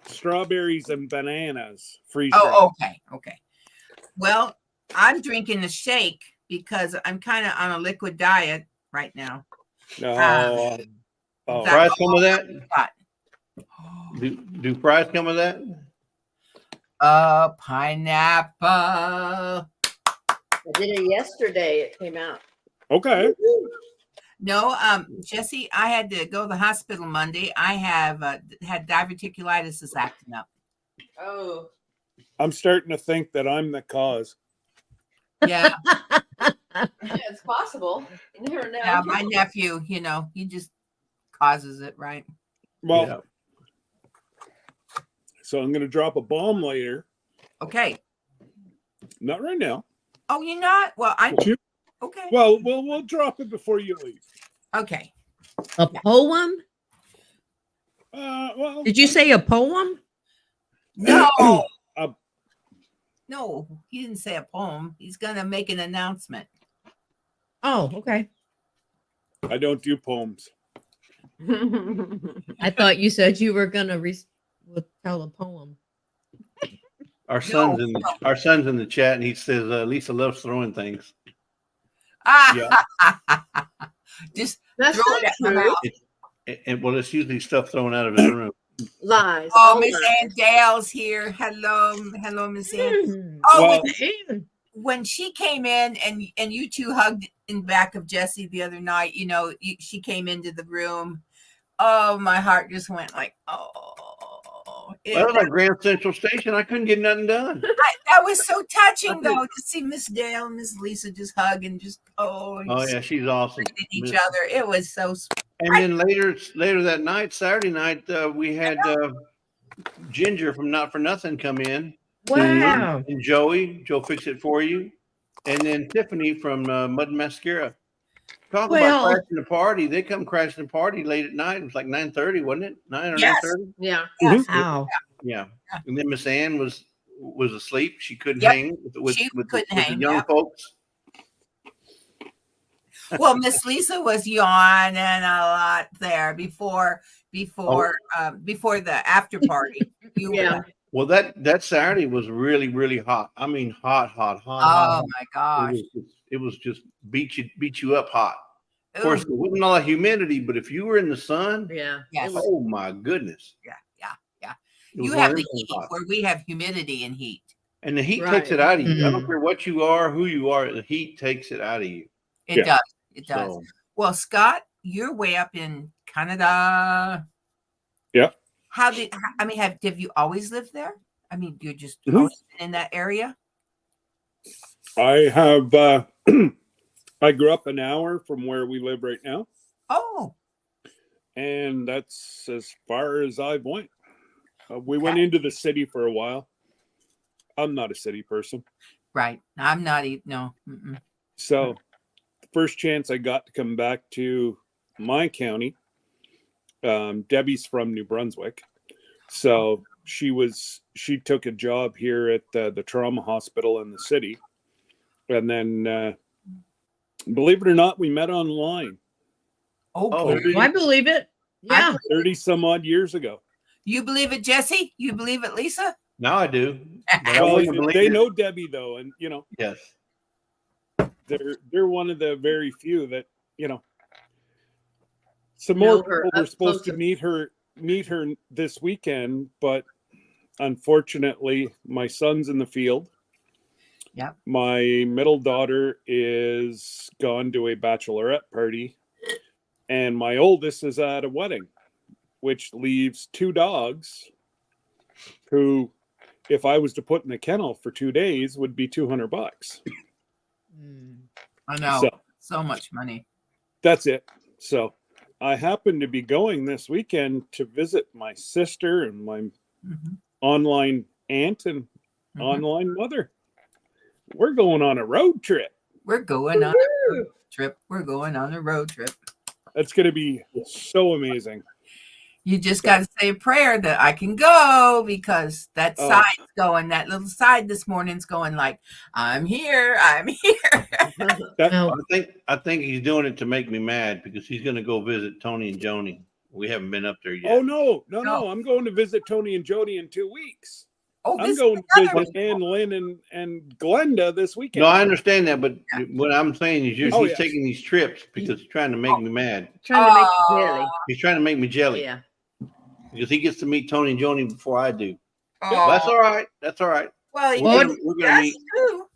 strawberries and bananas freeze-dried. oh, okay. Well, I'm drinking a shake because I'm kind of on a liquid diet right now. No. Oh. that- Fries come with that? Got- Do fries come with that? Pineapple. I did it yesterday. It came out. Okay. No, Jesse, I had to go to the hospital Monday. I have had diverticulitis is acting up. Oh. I'm starting to think that I'm the cause. Yeah, Yeah, it's possible. You never know. yeah. My nephew, he just causes it, right? Well, Yeah. so I'm going to drop a bomb later. Okay. Not right now. Oh, you're not? Well, okay. Well, we'll drop it before you leave. Okay. A poem? Well, Did you say a poem? No. Uh, No, he didn't say a poem. He's gonna make an announcement. Oh, okay. I don't do poems. I thought you said you were gonna tell a poem. Our son's in the chat, and he says Lisa loves throwing things. Just That's throw not it at my true. mouth. And well, it's usually stuff thrown out of his room. Lies. Oh, All Miss lies. Ann Dale's here. Hello, Miss Ann. Hmm. Oh, Well- when she came in and you two hugged in back of Jesse the other night, she came into the room. Oh, my heart just went like, oh. That was like Grand Central Station. I couldn't get nothing done. That was so touching, though, to see Miss Dale and Miss Lisa just hug and just Oh yeah, she's awesome. at each other. It was so. And then later that night, Saturday night, we had Ginger from Not for Nothing come in. Wow. And Joe Fix It For You. And then Tiffany from Mud and Mascara. Talk about crashing the party. They come crashing the party late at night. It was like 9:30, wasn't it? 9 or Yes. 9:30? Yeah. Wow. Yeah. And then Miss Ann was asleep. She couldn't Yep. hang with She couldn't the hang, young yep. folks. Well, Miss Lisa was yawning a lot there before the after party. Yeah. Well, that Saturday was really, really hot. I mean, hot. Oh my gosh. It was just beat you up hot. Of Ooh, course, there wasn't a lot of humidity, but if you were in the sun, Yeah. yes. oh my goodness. Yeah. It was You one have of the them heat hot. where we have humidity and heat. And the heat Right. takes it out of you. I don't Mhm. care what you are, who you are. The heat takes it out of you. It Yeah. does. It does. So Well, Scott, you're way up in Canada. Yeah. Have you always lived there? I mean, you're just Mhm. always been in that area? I have. I grew up an hour from where we live right now, Oh, and that's as far as I've went. We Okay. went into the city for a while. I'm not a city person, right. I'm not even, no. Mm-mm. so the first chance I got to come back to my county, Debbie's from New Brunswick, so she took a job here at the trauma hospital in the city, and then believe it or not, we met online Okay. Oh, I believe it. Yeah. 30 some odd years ago. You believe it, Jesse? You believe it, Lisa? now I do. But I Well, wouldn't believe they it. know Debbie though, and Yes. they're one of the very few that some Know more her people were up supposed close to meet her this weekend, but unfortunately my son's in the field. Yeah. My middle daughter is gone to a bachelorette party, and my oldest is at a wedding, which leaves two dogs who, if I was to put in a kennel for 2 days, would be $200. Mm. I know. So So much money. that's it. So I happen to be going this weekend to visit my sister and my Mhm. online aunt and Mhm. online mother. We're going on a road trip. We're going on a road trip. We're going on a road trip. That's going to be so amazing. You just got to say a prayer that I can go, because that Oh. side's going, that little side this morning's going like, I'm here, I'm here. Now, I think he's doing it to make me mad because he's going to go visit Tony and Joni. We haven't been up there yet. Oh, no. No. I'm going to visit Tony and Jody in 2 weeks. Oh, I'm this going is to another visit Ann Lynn and Glenda this weekend. No, I understand that, but what I'm saying is Oh, he's yeah. taking these trips because he's trying to make me mad. Trying to make you jelly. He's trying to make me jelly Yeah. because he gets to meet Tony and Joni before I do. Oh, That's all right. That's all right. well, What? you We're can gonna meet. too.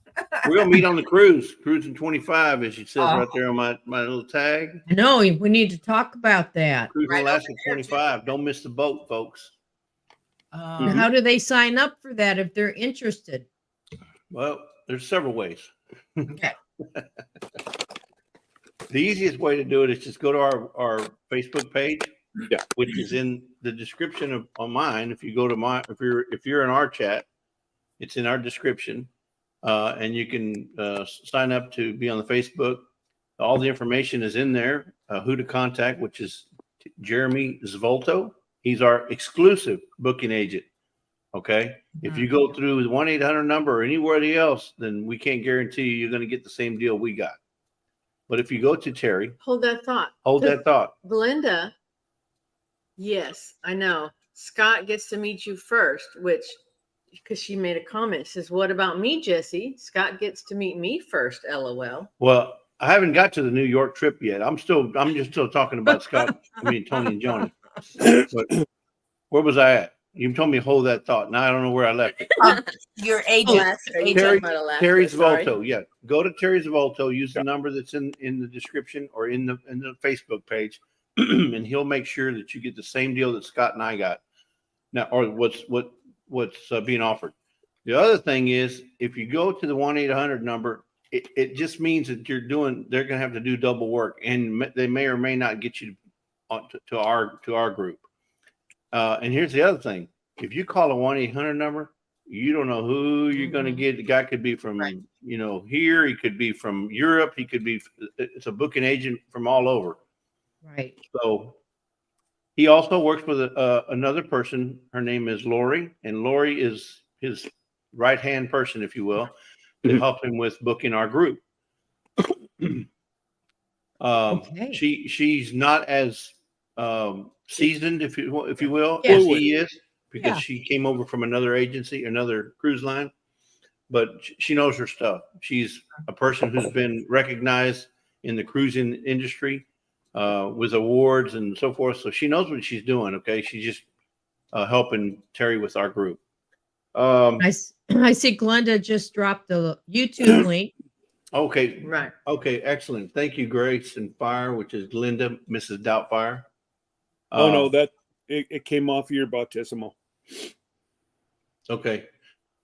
We're gonna meet on the cruise, cruising 25, as she says Oh. right there on my little tag. I know we need to talk about that. Cruising Right Alaska over there, too. 25. Don't miss the boat, folks. Mhm. How do they sign up for that if they're interested? Well, there's several ways. Okay. The easiest way to do it is just go to our Facebook page, Yeah. which is in the description on mine. If you go to if you're in our chat, it's in our description, and you can sign up to be on the Facebook. All the information is in there. Who to contact, which is Jeremy Zvolto. He's our exclusive booking agent. Okay. If you go through the 1-800 number or anywhere else, then we can't guarantee you're going to get the same deal we got. But if you go to Terry, Hold that thought. hold that thought. Belinda, yes, I know. Scott gets to meet you first, which, because she made a comment, says, "What about me, Jesse? Scott gets to meet me first." LOL. Well, I haven't got to the New York trip yet. I'm just still talking about Tony and Joni. But where was I at? You told me to hold that thought. Now I don't know where I left it. Your agent. Alaska. You Terry, talking about Alaska, Terry sorry. Zvolto. Yeah. Go to Terry Zvolto, use the number that's in the description or in the Facebook page, and he'll make sure that you get the same deal that Scott and I got. Now, or what's being offered. The other thing is, if you go to the 1-800 number, it just means that they're going to have to do double work, and they may or may not get you to our group. And here's the other thing: if you call a 1-800 number, you don't know who you're going to get. The guy could be from here, he could be from Europe, he could be. It's a booking agent from all over. Right. So he also works with another person. Her name is Lori, and Lori is his right-hand person, if you will, to help him with booking our group. Okay. She's not as seasoned, if you will, Yeah. as he is, because Yeah. she came over from another agency, another cruise line, but she knows her stuff. She's a person who's been recognized in the cruising industry with awards and so forth. So she knows what she's doing. Okay. She just helping Terry with our group. I see Glenda just dropped the YouTube link. Okay. Right. Okay. Excellent. Thank you, Grace and Fire, which is Linda, Mrs. Doubtfire. Oh no, that it came off of your baptismal. Okay.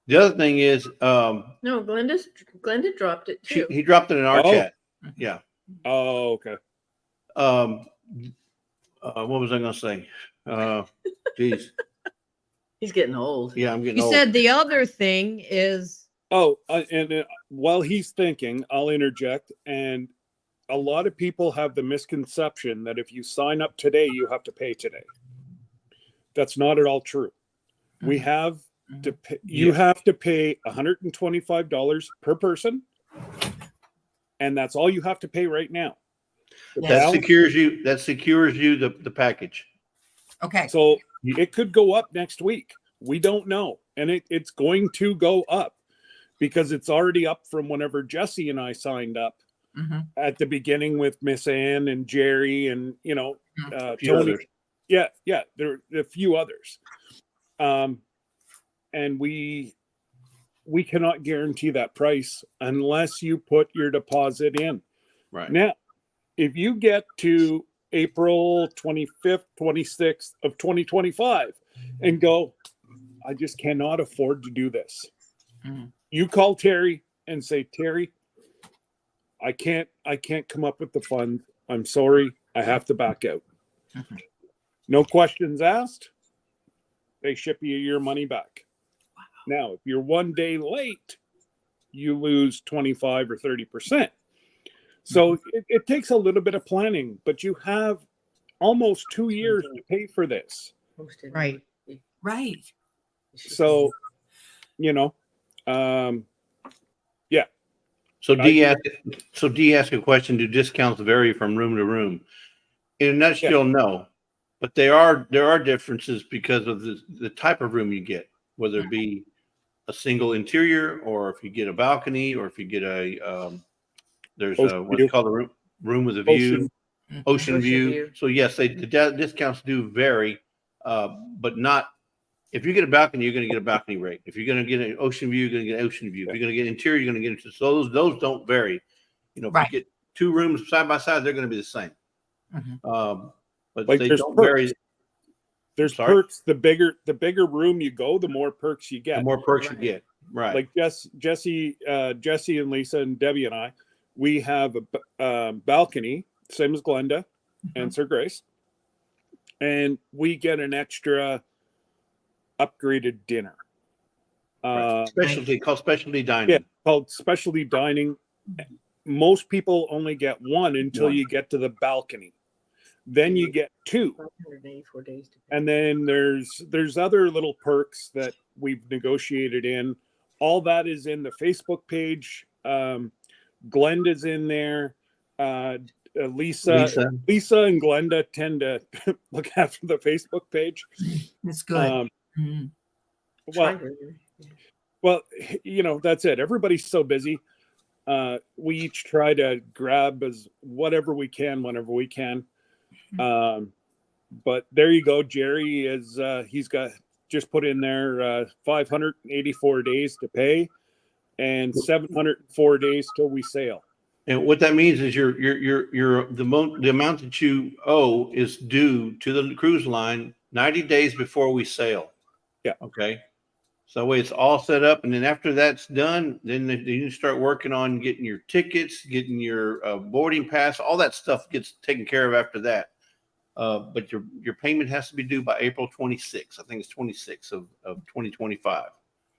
The other thing is, No, Glenda dropped it too. he dropped it in our Oh. chat. Yeah. Oh, okay. What was I going to say? Geez. He's getting old. Yeah, I'm getting You old. said the other thing is Oh, and while he's thinking, I'll interject. And a lot of people have the misconception that if you sign up today, you have to pay today. That's not at all true. We have to pay, you have to pay $125 per person, and that's all you have to pay right now. That secures you. That secures you the package. Okay. So it could go up next week. We don't know, and it's going to go up because it's already up from whenever Jesse and I signed up at the beginning with Miss Ann and Jerry and Tony. Others. Yeah, there are a few others, and we cannot guarantee that price unless you put your deposit in. Right now, if you get to April 25th, 26th of 2025 and go, I just cannot afford to do this. You call Terry and say, Terry, I can't come up with the funds. I'm sorry. I have to back out. No questions asked. They ship you your money back. Now, if you're 1 day late, you lose 25 or 30%. So it takes a little bit of planning, but you have almost 2 years to pay for this. right. Right. So, yeah. So D asked a question. Do discounts vary from room to room? In a nutshell, no. But there are differences because of the type of room you get, whether it be a single interior or if you get a balcony or if you get a there's a what do you call the room with a view, ocean view. So yes, the discounts do vary, but not. If you get a balcony, you're going to get a balcony rate. If you're going to get an ocean view, you're going to get an ocean view. If you're going to get interior, you're going to get into. So those don't vary. If you get two rooms side by side, they're going to be the same. But like they there's don't perks. vary. There's perks. The bigger room you go, the more perks you get. The more perks you get. Right. Like Jesse and Lisa and Debbie and I, we have a balcony, same as Glenda and Sir Grace, and we get an extra upgraded dinner. Specialty called specialty dining. Yeah, called specialty dining. Most people only get one until you get to the balcony. Then you get two. 584 days to pay. And then there's other little perks that we've negotiated in. All that is in the Facebook page. Glenda's in there. Lisa and Glenda tend to look after the Facebook page. That's good. Well, that's it. Everybody's so busy. We each try to grab as whatever we can whenever we can. But there you go. Jerry is he's got just put in there 584 days to pay and 704 days till we sail. And what that means is the amount that you owe is due to the cruise line 90 days before we sail. Yeah. Okay. So that way it's all set up, and then after that's done, then you start working on getting your tickets, getting your boarding pass. All that stuff gets taken care of after that. But your payment has to be due by April 26th. I think it's 26th of 2025.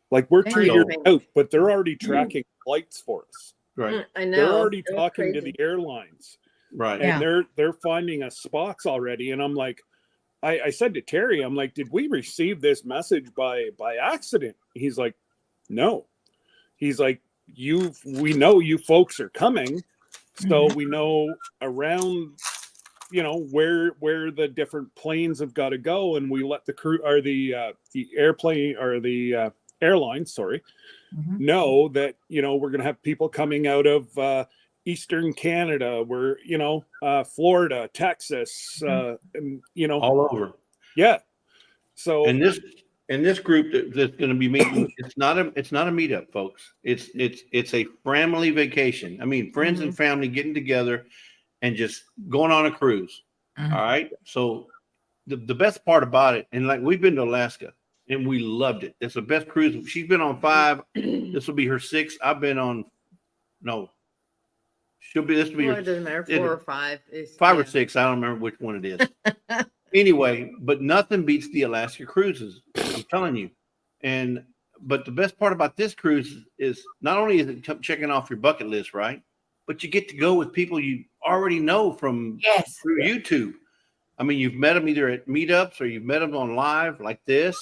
Like we're 2 years out, but they're already tracking flights for us. Right. I know. They're already talking to the airlines. Right. And they're finding us spots already. And I'm like, I said to Terry, I'm like, did we receive this message by accident? He's like, no. He's like, we know you folks are coming. So we know around, where the different planes have got to go. And we let the crew or the airplane or the airline, know that, we're going to have people coming out of Eastern Canada, we're, Florida, Texas, and, all over. Yeah. So And this group that's going to be meeting, it's not a meetup, folks. It's a family vacation. I mean, friends and family getting together and just going on a cruise. Mhm. All right. So the best part about it, and like we've been to Alaska and we loved it. It's the best cruise. She's been on 5. This will be her 6th. I've been on no. This will be Well, her it doesn't matter. 4 or 5. It's, 5 yeah. or 6. I don't remember which one it is. Anyway, but nothing beats the Alaska cruises. I'm telling you. But the best part about this cruise is not only is it checking off your bucket list, right? But you get to go with people you already know from Yes. through YouTube. I mean, you've met them either at meetups or you've met them on live like this.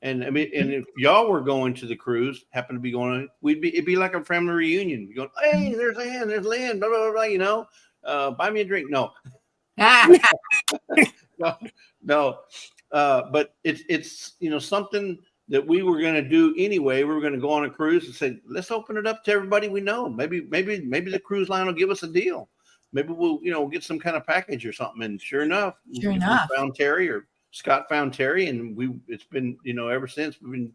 And I mean, and if y'all were going to the cruise, happen to be going, it'd be like a family reunion. You're going, hey, there's Ann, there's Lynn, blah, blah, blah, you know, buy me a drink. No, no. But it's, you know, something that we were going to do anyway. We were going to go on a cruise and say, let's open it up to everybody we know. Maybe the cruise line will give us a deal. Maybe we'll, you know, get some kind of package or something. And sure enough, we found Terry, or Scott found Terry, and it's been, you know, ever since we've been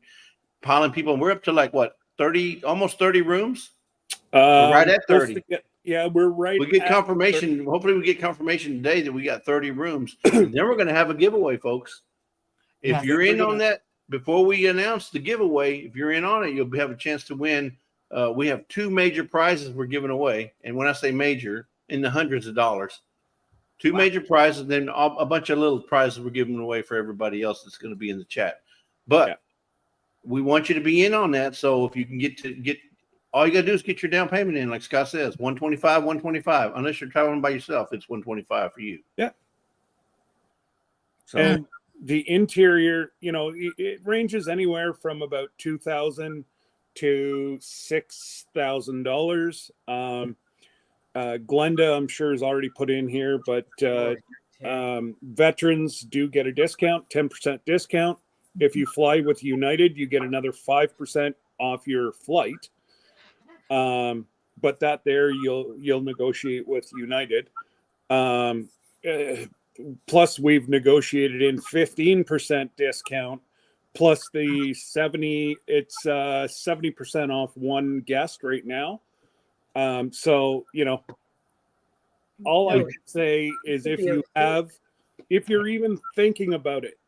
piling people, and we're up to like what, 30, almost 30 rooms. We're right at 30. We're right. We get confirmation. 30. Hopefully we get confirmation today that we got 30 rooms. Then we're going to have a giveaway, folks. If you're in on that, before we announce the giveaway, if you're in on it, you'll have a chance to win. We have 2 major prizes we're giving away. And when I say major, in the hundreds of dollars, 2 major prizes, then a bunch of little prizes we're giving away for everybody else that's going to be in the chat. But we want you to be in on that. So if you can get all you got to do is get your down payment in, like Scott says, 125. Unless you're traveling by yourself, it's 125 for you. Yeah. So, and the interior, you know, it ranges anywhere from about $2,000 to $6,000. Glenda, I'm sure, has already put in here, but veterans do get a discount, 10% discount. If you fly with United, you get another 5% off your flight. But that there you'll negotiate with United. Plus we've negotiated in 15% discount plus the 70. It's 70% off one guest right now. So, you know, all I can say is if you're even thinking about it,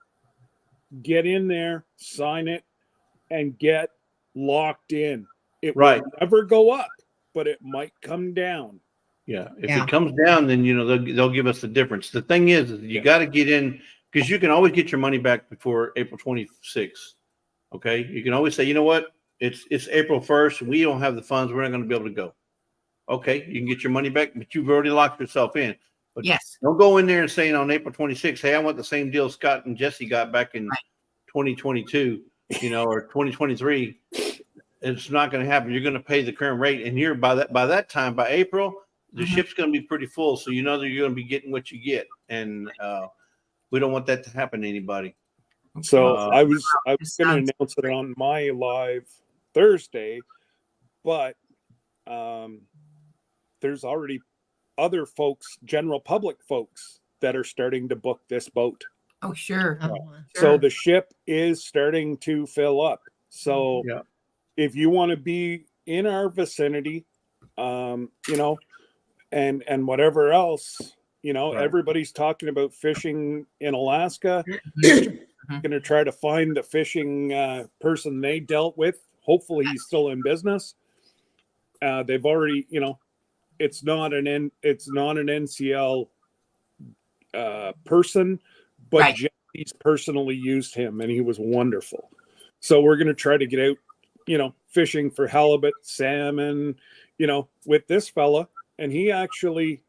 get in there, sign it, and get locked in. It will never go up, but it might come down. Yeah. If it comes down, then, you know, they'll give us the difference. The thing is you got to get in, because you can always get your money back before April 26th. Okay. You can always say, you know what? It's April 1st. And we don't have the funds. We're not going to be able to go. Okay. You can get your money back, but you've already locked yourself in. But don't go in there and saying on April 26th, hey, I want the same deal Scott and Jesse got back in 2022, you know, or 2023. It's not going to happen. You're going to pay the current rate. And you're by that time, by April, the ship's going to be pretty full. So you know that you're going to be getting what you get. And we don't want that to happen to anybody. So I was going to announce it on my live Thursday, but there's already other folks, general public folks, that are starting to book this boat. Oh, sure. So the ship is starting to fill up. So if you want to be in our vicinity, you know, and whatever else, you know, everybody's talking about fishing in Alaska. Going to try to find the fishing person they dealt with. Hopefully he's still in business. They've already, you know, it's not an NCL person, but Jesse's personally used him and he was wonderful. So we're going to try to get out, you know, fishing for halibut, salmon, you know, with this fella, and he actually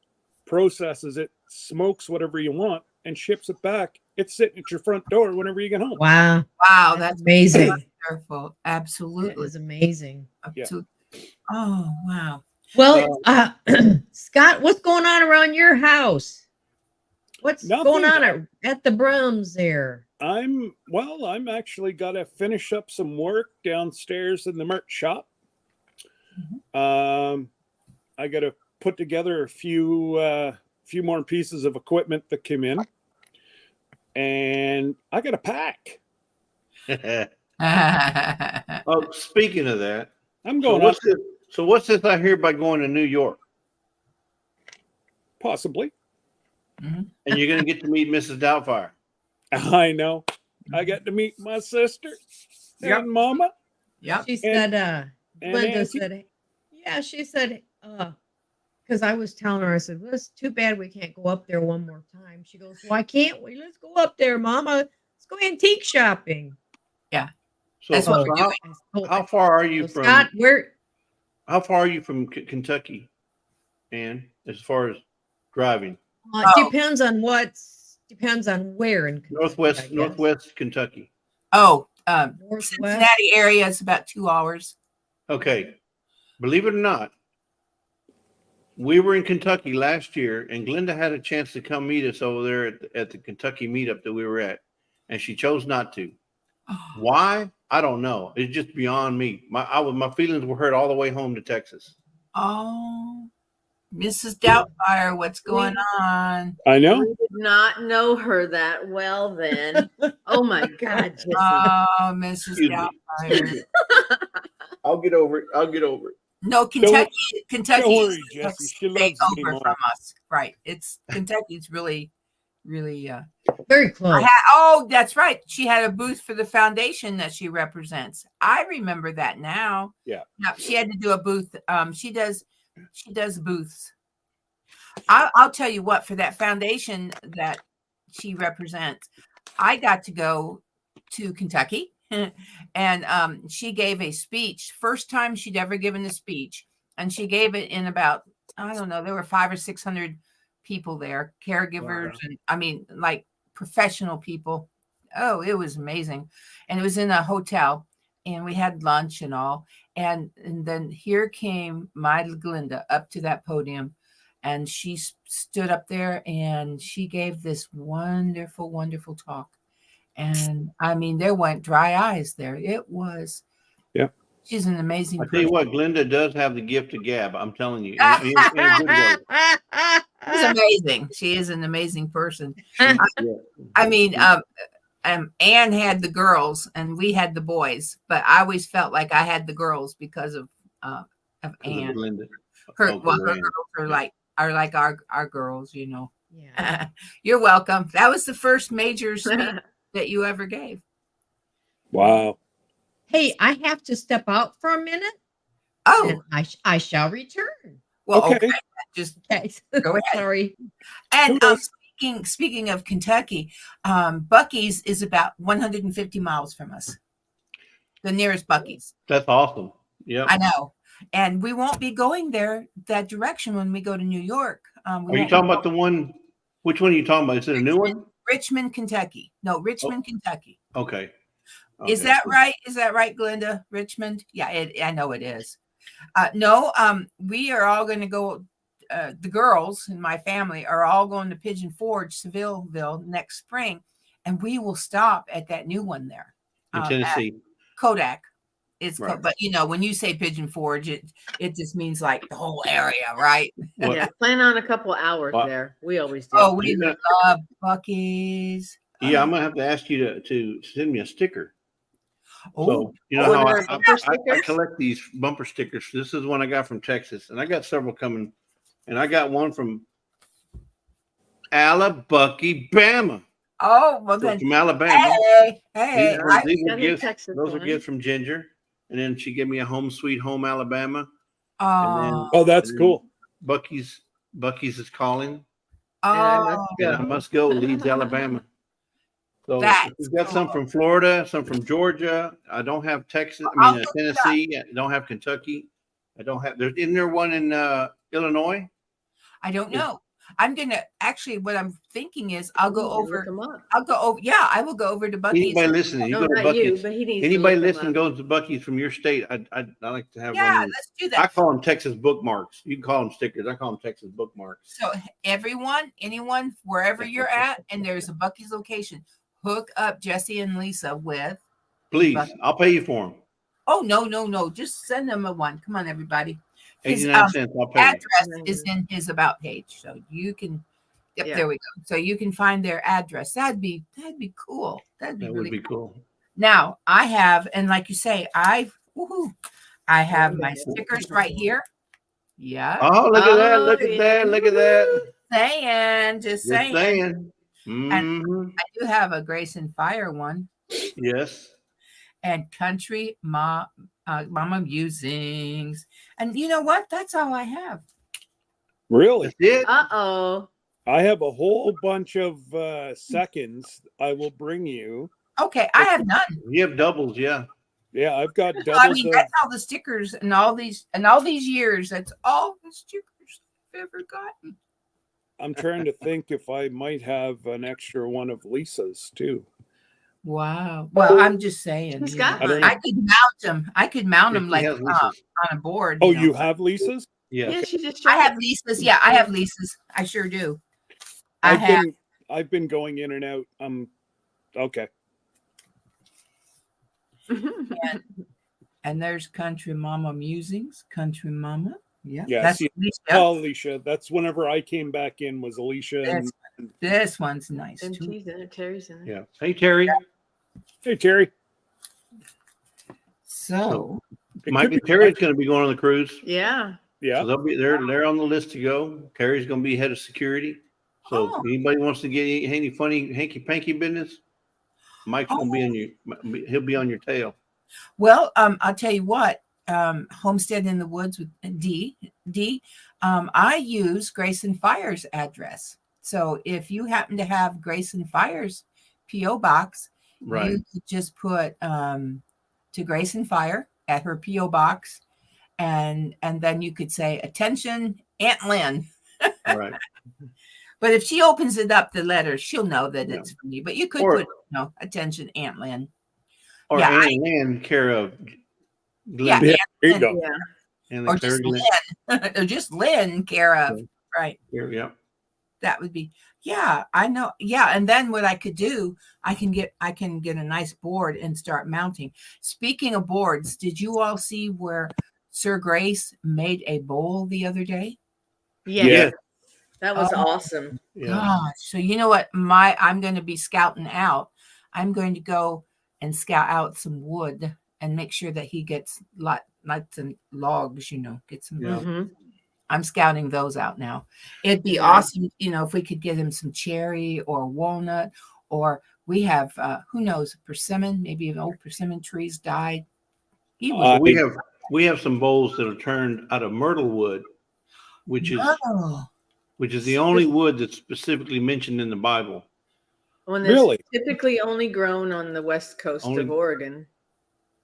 processes it, smokes whatever you want, and ships it back. It's sitting at your front door whenever you get home. Wow. That's amazing. Wonderful. Absolutely. That is amazing. Oh, wow. Well, Scott, what's going on around your house? What's going on at the Brums there? I'm actually got to finish up some work downstairs in the merch shop. I got to put together a few more pieces of equipment that came in, and I got to pack. Oh, speaking of that, I'm so going what's up, this? So what's this I hear about going to New York? possibly. And you're going to get to meet Mrs. Doubtfire. I know. I got to meet my sister Yep. and Mama Yep. She said, and Linda Auntie. said, yeah, she said, because I was telling her, I said, well, it's too bad we can't go up there one more time. She goes, why can't we? Let's go up there, Mama. Let's go antique shopping. So, That's what so we're how, doing. how far are you So from Scott, how far are you from Kentucky, Ann, as far as driving? Oh. depends on where in Kentucky, I guess. Northwest Kentucky. Oh, Northwest. Cincinnati area is about 2 hours. Okay. Believe it or not, we were in Kentucky last year, and Glenda had a chance to come meet us over there at the Kentucky meetup that we were at, and she chose not to. Why? I don't know. It's just beyond me. My feelings were hurt all the way home to Texas. Oh, Mrs. Doubtfire, what's going on? I know. We did not know her that well then. Oh my God, Jesse. Oh, Mrs. Excuse me. Doubtfire. I'll get over it. I'll get over it. No, Kentucky Don't worry, is the Jesse. next She state loves me over more. from us. Right. It's Kentucky's really Very close. oh, that's right. She had a booth for the foundation that she represents. I remember that now. Yeah. Now, she had to do a booth. She does booths. I'll tell you what, for that foundation that she represents, I got to go to Kentucky and she gave a speech, first time she'd ever given a speech. And she gave it in about, I don't know, there were 500 or 600 people there, caregivers, Wow. and I mean, like professional people. Oh, it was amazing. And it was in a hotel, and we had lunch and all. And then here came my Glinda up to that podium, and she stood up there and she gave this wonderful, wonderful talk. And I mean, there went dry eyes there. It was. Yep. She's an amazing I tell you person. what, Glenda does have the gift of gab. I'm telling you, in a good way. She's amazing. She is an amazing person. Yeah. I mean, Ann had the girls and we had the boys, but I always felt like I had the girls because of Because of Ann. Glenda. Her, Uncle well, her Ann. girls are like our girls, you know. Yeah. You're welcome. That was the first major speech that you ever gave. Wow. Hey, I have to step out for a minute. Oh, And I shall return. well, Okay. okay. Just Okay. go ahead. Sorry. And Who knows? speaking of Kentucky, Bucky's is about 150 miles from us. The nearest Bucky's. That's awesome. Yeah. I know. And we won't be going there that direction when we go to New York. Are you talking about the one? Which one are you talking about? Is it a new one? Richmond, Kentucky? No, Richmond, Kentucky. Okay. Is that right? Is that right, Glenda? Richmond? Yeah, I know it is. No, we are all going to go. The girls in my family are all going to Pigeon Forge, Sevilleville next spring, and we will stop at that new one there in at Tennessee? Kodak. It's Right. but you know, when you say Pigeon Forge, it just means like the whole area, right? What? Yeah, plan on a couple hours What? there. We always do. Oh, we You're gonna- love Bucky's. Yeah, I'm gonna have to ask you to send me a sticker. Oh, So you know how Order bumper I stickers? collect these bumper stickers. This is one I got from Texas, and I got several coming. And I got one from Alabama. oh, well So then. from Alabama. Hey, These are Got a gifts. Texas Those are one. gifts from Ginger. And then she gave me a home sweet home Alabama. oh, Oh, that's And then cool. Bucky's is calling. And I oh, must And I go. must go, Leeds, Alabama. So That's we've got some cool. from Florida, some from Georgia. I don't have Texas. I'll I mean look it up. Tennessee. I don't have Kentucky. I don't have. Isn't there one in Illinois? I don't know. I'm gonna actually. What I'm thinking is, I'll go Look over. 'em up. I'll go over. Yeah, I will go over to Bucky's. Anybody listening? You No, go to not you, Bucky's. but he needs to Anybody look 'em listening up. goes to Bucky's from your state. I like to have Yeah, one. Of these. let's do I that. call them Texas bookmarks. You can call them stickers. I call them Texas bookmarks. So everyone, anyone, wherever you're at, and there's a Bucky's location, hook up Jesse and Lisa with. Please, I'll pay you for them. Oh no! Just send them a one. Come on, everybody. His 89 cents. I'll pay you. address is in his about page, so you can. Yep, Yeah. there we go. So you can find their address. That'd be cool. That'd be That really would be cool. Now I have, and like you say, I have my stickers right here. Yeah. Oh, look at that! Oh, Look at yeah. that! Look at that! Saying, just Just saying. saying. And I do have a Grace and Fire one, Yes. and Country Mama Musings. And you know what? That's all I have. Really? That's it. Uh-oh. I have a whole bunch of seconds I will bring you. Okay, I have none. You have doubles, yeah. Yeah, I've got I doubles mean, of. that's all the stickers and all these years. That's all the stickers I've ever gotten. I'm trying to think if I might have an extra one of Lisa's too. Wow. Well, I'm just saying. Who's you got know, I don't mine? I could mount them. I could mount them She like has Lisa's. on a board. Oh, know. you have Lisa's? Yes. Yeah, she just I showed have Lisa's. Yeah, I have Lisa's. I sure do. I've been going in and out. Okay. it. And there's Country Mama Musings. Country Mama. Yeah. Yeah, That's see, Alicia. Oh, Alicia. That's whenever I came back in was Alicia. And, This one's nice And too. she's in it. Terry's in it. Yeah. Hey, Terry. hey, Terry. So It Mike could and be Terry's Mike. going to be going on the cruise. Yeah. Yeah. So they're on the list to go. Terry's going to be head of security. So Oh. if anybody wants to get any funny hanky panky business, Mike's going to be on you. He'll be on your tail. well, I'll tell you what. Homestead in the Woods with D. I use Grace and Fire's address. So if you happen to have Grace and Fire's PO box, Right. you could just put to Grace and Fire at her PO box, and then you could say, "Attention, Aunt Lynn." Right. But if she opens it up, the letter, she'll know that Yeah. it's for me. But you could Or- put, "Attention, Aunt Lynn." Or Yeah, Ann Lynn, care of Yeah, Glenn. Yeah, there you go. Yeah. And or the just third Lynn, or just Lynn, care of. Right. yeah. That would be, yeah, I know. Yeah. And then what I could do, I can get a nice board and start mounting. Speaking of boards, did you all see where Sir Grace made a bowl the other day? Yeah. Yeah. That was Oh. awesome. Yeah. Gosh. So you know what? I'm going to be scouting out. I'm going to go and scout out some wood and make sure that he gets lots of logs, get some. Yeah. Mhm. I'm scouting those out now. It'd be Yeah. awesome, if we could get him some cherry or walnut, or we have, who knows, persimmon, maybe an old persimmon trees died. He was We have some bowls that are turned out of myrtle wood, which is oh, the only wood that's specifically mentioned in the Bible. When it's Really? typically only grown on the west coast Only- of Oregon.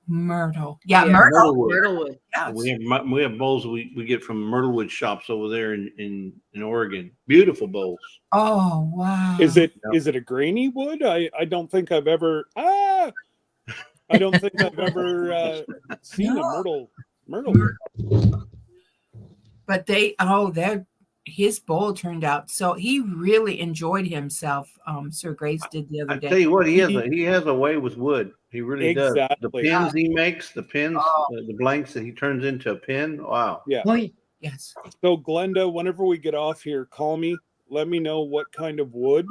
myrtle. Yeah, Yeah. myrtle. Myrtlewood. Myrtlewood. Yeah, We have bowls we get from Myrtlewood shops over there in Oregon. Beautiful bowls. oh, wow. Is it Yeah. a grainy wood? I don't think I've ever I don't think I've ever seen a myrtle wood. But his bowl turned out, so he really enjoyed himself. Sir Grace did the other I day. tell you what, he has a way with wood. He really does. The Exactly. pins he makes, the pins, Oh. the blanks that he turns into a pin. Wow. Yeah. Oh, Yes. So Glenda, whenever we get off here, call me. Let me know what kind of wood.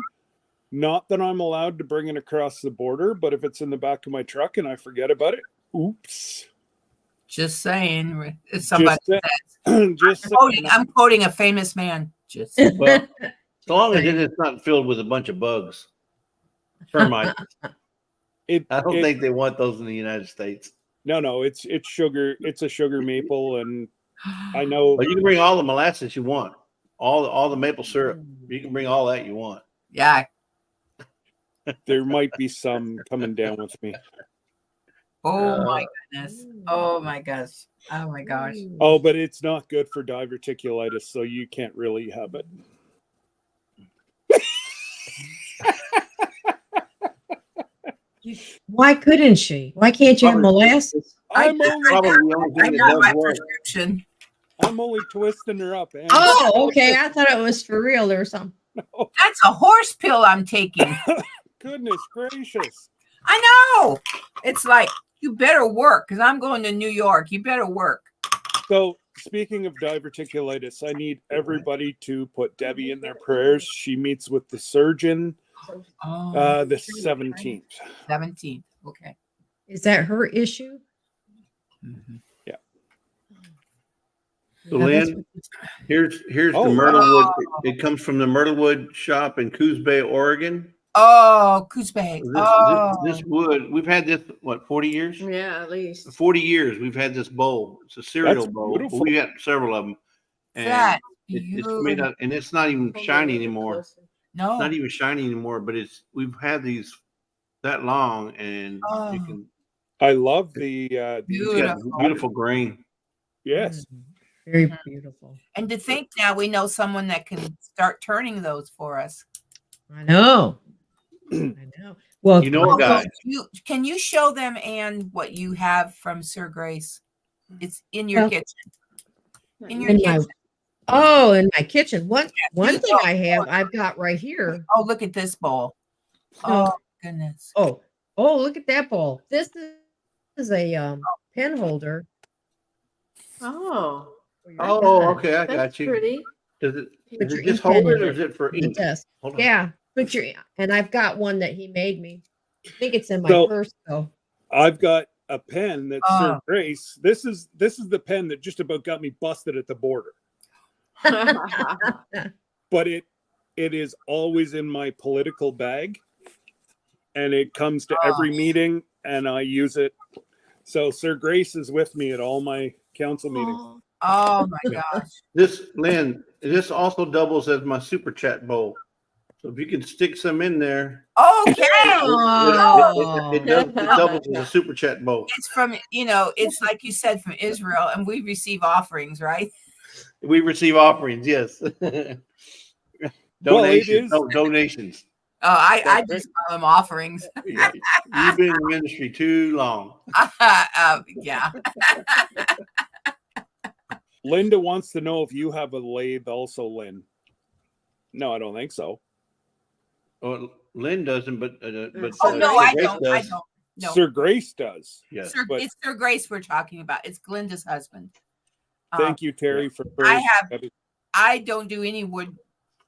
Not that I'm allowed to bring it across the border, but if it's in the back of my truck and I forget about it, oops. Just saying. Somebody Just saying. I'm quoting a famous man. Just Well, as long as it's not filled with a bunch of bugs, termites. I don't think they want those in the United States. No, it's sugar. It's a sugar maple, and I know. But you can bring all the molasses you want, all the maple syrup. You can bring all that you want. Yeah. There might be some coming down with me. Oh my goodness. Oh my gosh. Oh my gosh. Oh, but it's not good for diverticulitis, so you can't really have it. why couldn't she? Why can't you have molasses? I'm only, Probably the only I thing that got my does work. prescription. I'm only twisting her up. Ann. Oh, okay. I thought it was for real or something. That's a horse pill I'm taking. Goodness gracious! I know. It's like, you better work because I'm going to New York. You better work. So, speaking of diverticulitis, I need everybody to put Debbie in their prayers. She meets with the surgeon Oh, the 17th. 17th. Okay. Is that her issue? Yeah. So Yeah, that's Lynn, here's Oh, the wow. Myrtlewood. It comes from the Myrtlewood shop in Coos Bay, Oregon. Oh, Coos Bay. This wood, we've had this, what, 40 years? Yeah, at least. 40 years we've had this bowl. It's a cereal That's bowl. But beautiful. we got several of them. And That's it's made beautiful. out, and it's not even shiny anymore. No. Not even shiny anymore, but we've had these that long, and you Oh. can I love the it's got beautiful grain. yes. very beautiful. And to think now we know someone that can start turning those for us. I know. I know. Well, You know a guy. Can you show them, Ann, what you have from Sir Grace? It's in your Well, kitchen. In your in kitchen. in my kitchen. One you thing go. I have, I've got right here. Oh, look at this bowl. No. Oh goodness. Oh, look at that bowl. This is a pen holder. Oh, for your Oh, pen. okay, I got that's you. pretty. Does it Put is your it just ink pen hold it in or it is it for on the ink? desk. Hold on. Yeah, and I've got one that he made me. I think it's in my So- purse though. I've got a pen that's Sir Oh. Grace. This is the pen that just about got me busted at the border. But it is always in my political bag, and it comes to every meeting, and I use it. So Sir Grace is with me at all my council meetings. Oh my gosh. This, Lynn, this also doubles as my super chat bowl. So if you can stick some in there, Okay. it doubles as a super chat bowl. It's from, it's like you said, from Israel, and we receive offerings, right? We receive offerings, yes. Well, it Donations. is- Oh, Donations. I That's just call them offerings. Yeah. You've been in the ministry too long. Yeah. Linda wants to know if you have a lathe also, Lynn. No, I don't think so. Well, Lynn doesn't, but Oh no, Sir I Grace don't. I does. don't. No, Sir Grace does. Yes. but- it's Sir Grace we're talking about. It's Glinda's husband. Thank you, Terry, for I don't do any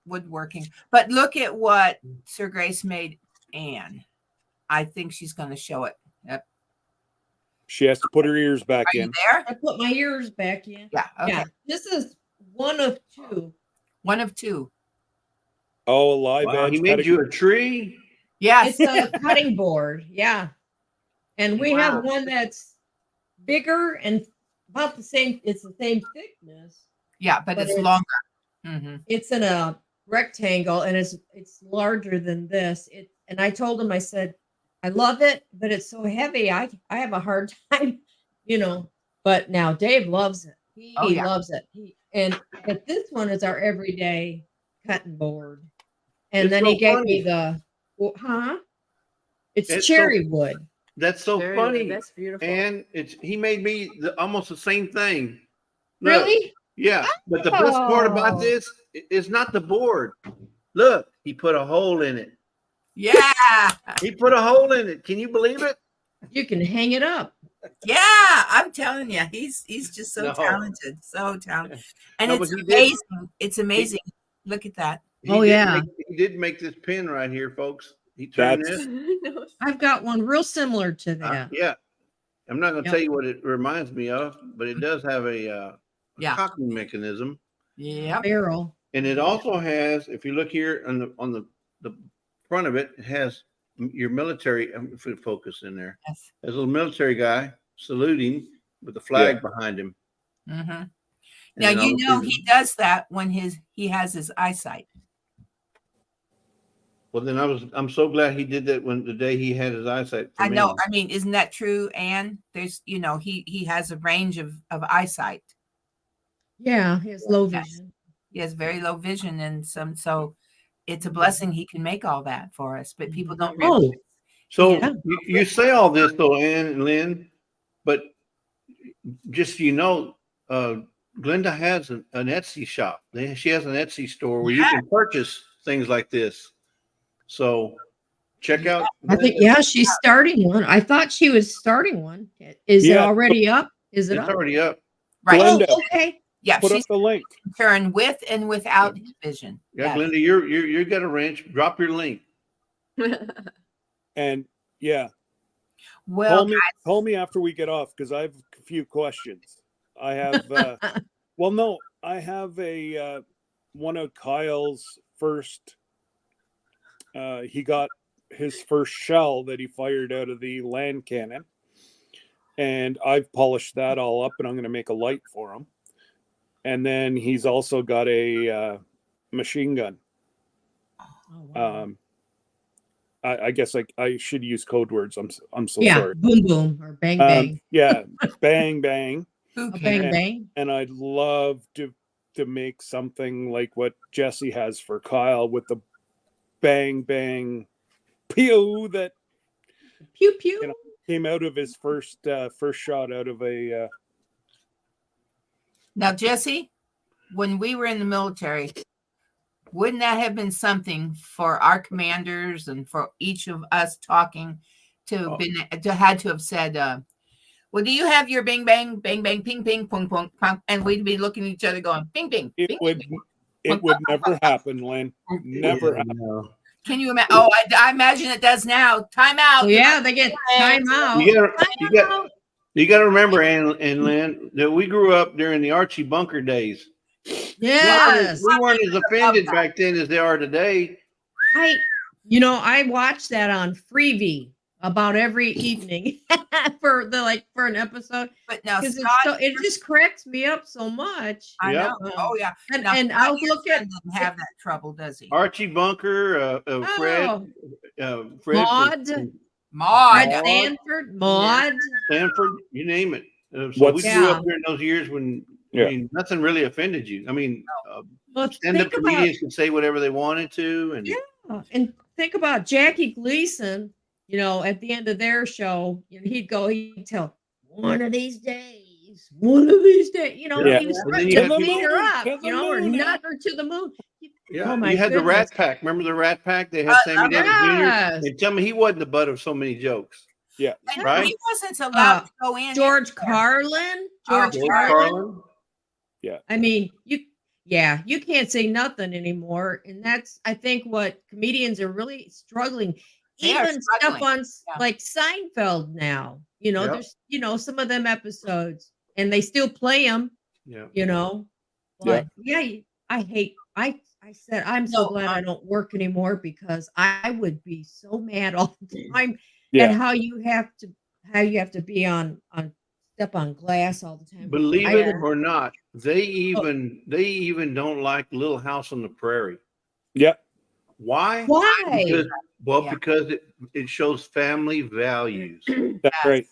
woodworking, but look at what Sir Grace made Anne. I think she's going to show it. Yep. She has to put her ears back Are you in. there? I put my ears back in. Yeah. Okay. Yeah, this is one of two. One of two. Oh, a live Wow, edge. he made you a tree. Yes. It's a cutting board. Yeah, and we Wow. have one that's bigger and about the same. It's the same thickness. Yeah, but it's longer. Mm-hmm. It's in a rectangle and it's larger than this. And I told him, I said, I love it, but it's so heavy. I have a hard time, But now Dave loves it. He loves it. But this one is our everyday cutting board. And It's then so he gave funny. me It's It's cherry wood. That's so Very funny. good. That's beautiful. And he made me almost the same thing. Look, Really? yeah. But the best part about Oh. this is not the board. Look, he put a hole in it. Yeah. He put a hole in it. Can you believe it? You can hang it up. Yeah. I'm telling you, he's just so No. talented. So talented. And No, it's but he did- amazing. It's amazing. Look at that. He did make this pin right here, folks. He turned That's- this. I've got one real similar to that. Yeah. I'm not going to Yep. tell you what it reminds me of, but it does have a Yeah. cocking mechanism. Yeah. Barrel. And it also has, if you look here on the front of it, it has your military focus in there. Yes. There's a little military guy saluting with the flag behind him. Mm-hmm. And Now then you know obviously- he does that when he has his eyesight. Well, then I'm so glad he did that the day he had his eyesight. for I know. me. I mean, isn't that true, Anne? There's, he has a range of eyesight. Yeah, he has low Yes. vision. He has very low vision, and so it's a blessing he can make all that for us. But people don't realize. Oh, So Yeah. you say all this though, Ann and Lynn, but just so Glenda has an Etsy shop. She has an Etsy store where you can purchase things like this. So check out. I think, she's starting one. I thought she was starting one. Is it Yeah. already up? Is it It's up? already up. Right? Glenda. Oh, okay. Yeah, Put up she's the link. concerned with and without vision. Yeah, Yes. Glenda, you got a wrench. Drop your link. And yeah, Well, Call me after we get off because I have a few questions. I have well, no, I have a one of Kyle's first. He got his first shell that he fired out of the land cannon, and I've polished that all up, and I'm going to make a light for him. And then he's also got a machine gun. Oh, wow. I guess I should use code words. I'm so Yeah, sorry. boom boom or bang bang. Yeah, bang bang. who A cares? bang bang. And I'd love to make something like what Jesse has for Kyle with the bang bang pew that Pew pew. you know, came out of his first shot out of a Now, Jesse, when we were in the military, wouldn't that have been something for our commanders and for each of us talking to had to have said, well, do you have your bang bang bang bang ping ping pong pong pong? And we'd be looking at each other going bing bing. it bing, would bing, it would never happen, Lynn. Never happen. No. Can you imagine? Oh, I imagine it does now. Time out. Oh, yeah, they get time out. You got to remember, Ann and Lynn, that we grew up during the Archie Bunker days. Yes. We weren't as offended back then as they are today. I watched that on Freevee about every evening for an episode. But now, Because Scott, it just cracks me up so much. I Yep. know. Oh, yeah. And, Now, and Scott, I'll your look at son doesn't have that trouble, does he? Archie Bunker, Fred, Fred Maud, Maud. Fred Sanford, Maud. Stanford, you name it. So What's- we grew up during those years when Yeah. I mean, nothing really offended you. I mean, Well, stand-up think about, comedians could say whatever they wanted to, and and think about Jackie Gleason. At the end of their show, he'd tell one of these days. Yeah. He was And then trying you to had beat people- her up, To the or moon. nut her to the moon. yeah, Oh my you had the goodness. Rat Pack. Remember the Rat Pack? They had Sammy Davis yes. Jr. And tell me he wasn't the butt of so many jokes. Yeah. And Right? he wasn't allowed to go in. George Carlin. George George Carlin. Carlin. I mean, you can't say nothing anymore, and that's I think what comedians are really struggling. They are Even stuff struggling. on Yeah. like Seinfeld now. Yeah. There's some of them episodes, and they still play them. Yeah. But I said I'm so glad I don't work anymore because I would be so mad all the time Yeah. at how you have to be on step on glass all the time. Believe I it would- or not, they even don't like Little House on the Prairie. Yep. Why? Why? Because it shows family values. That's right.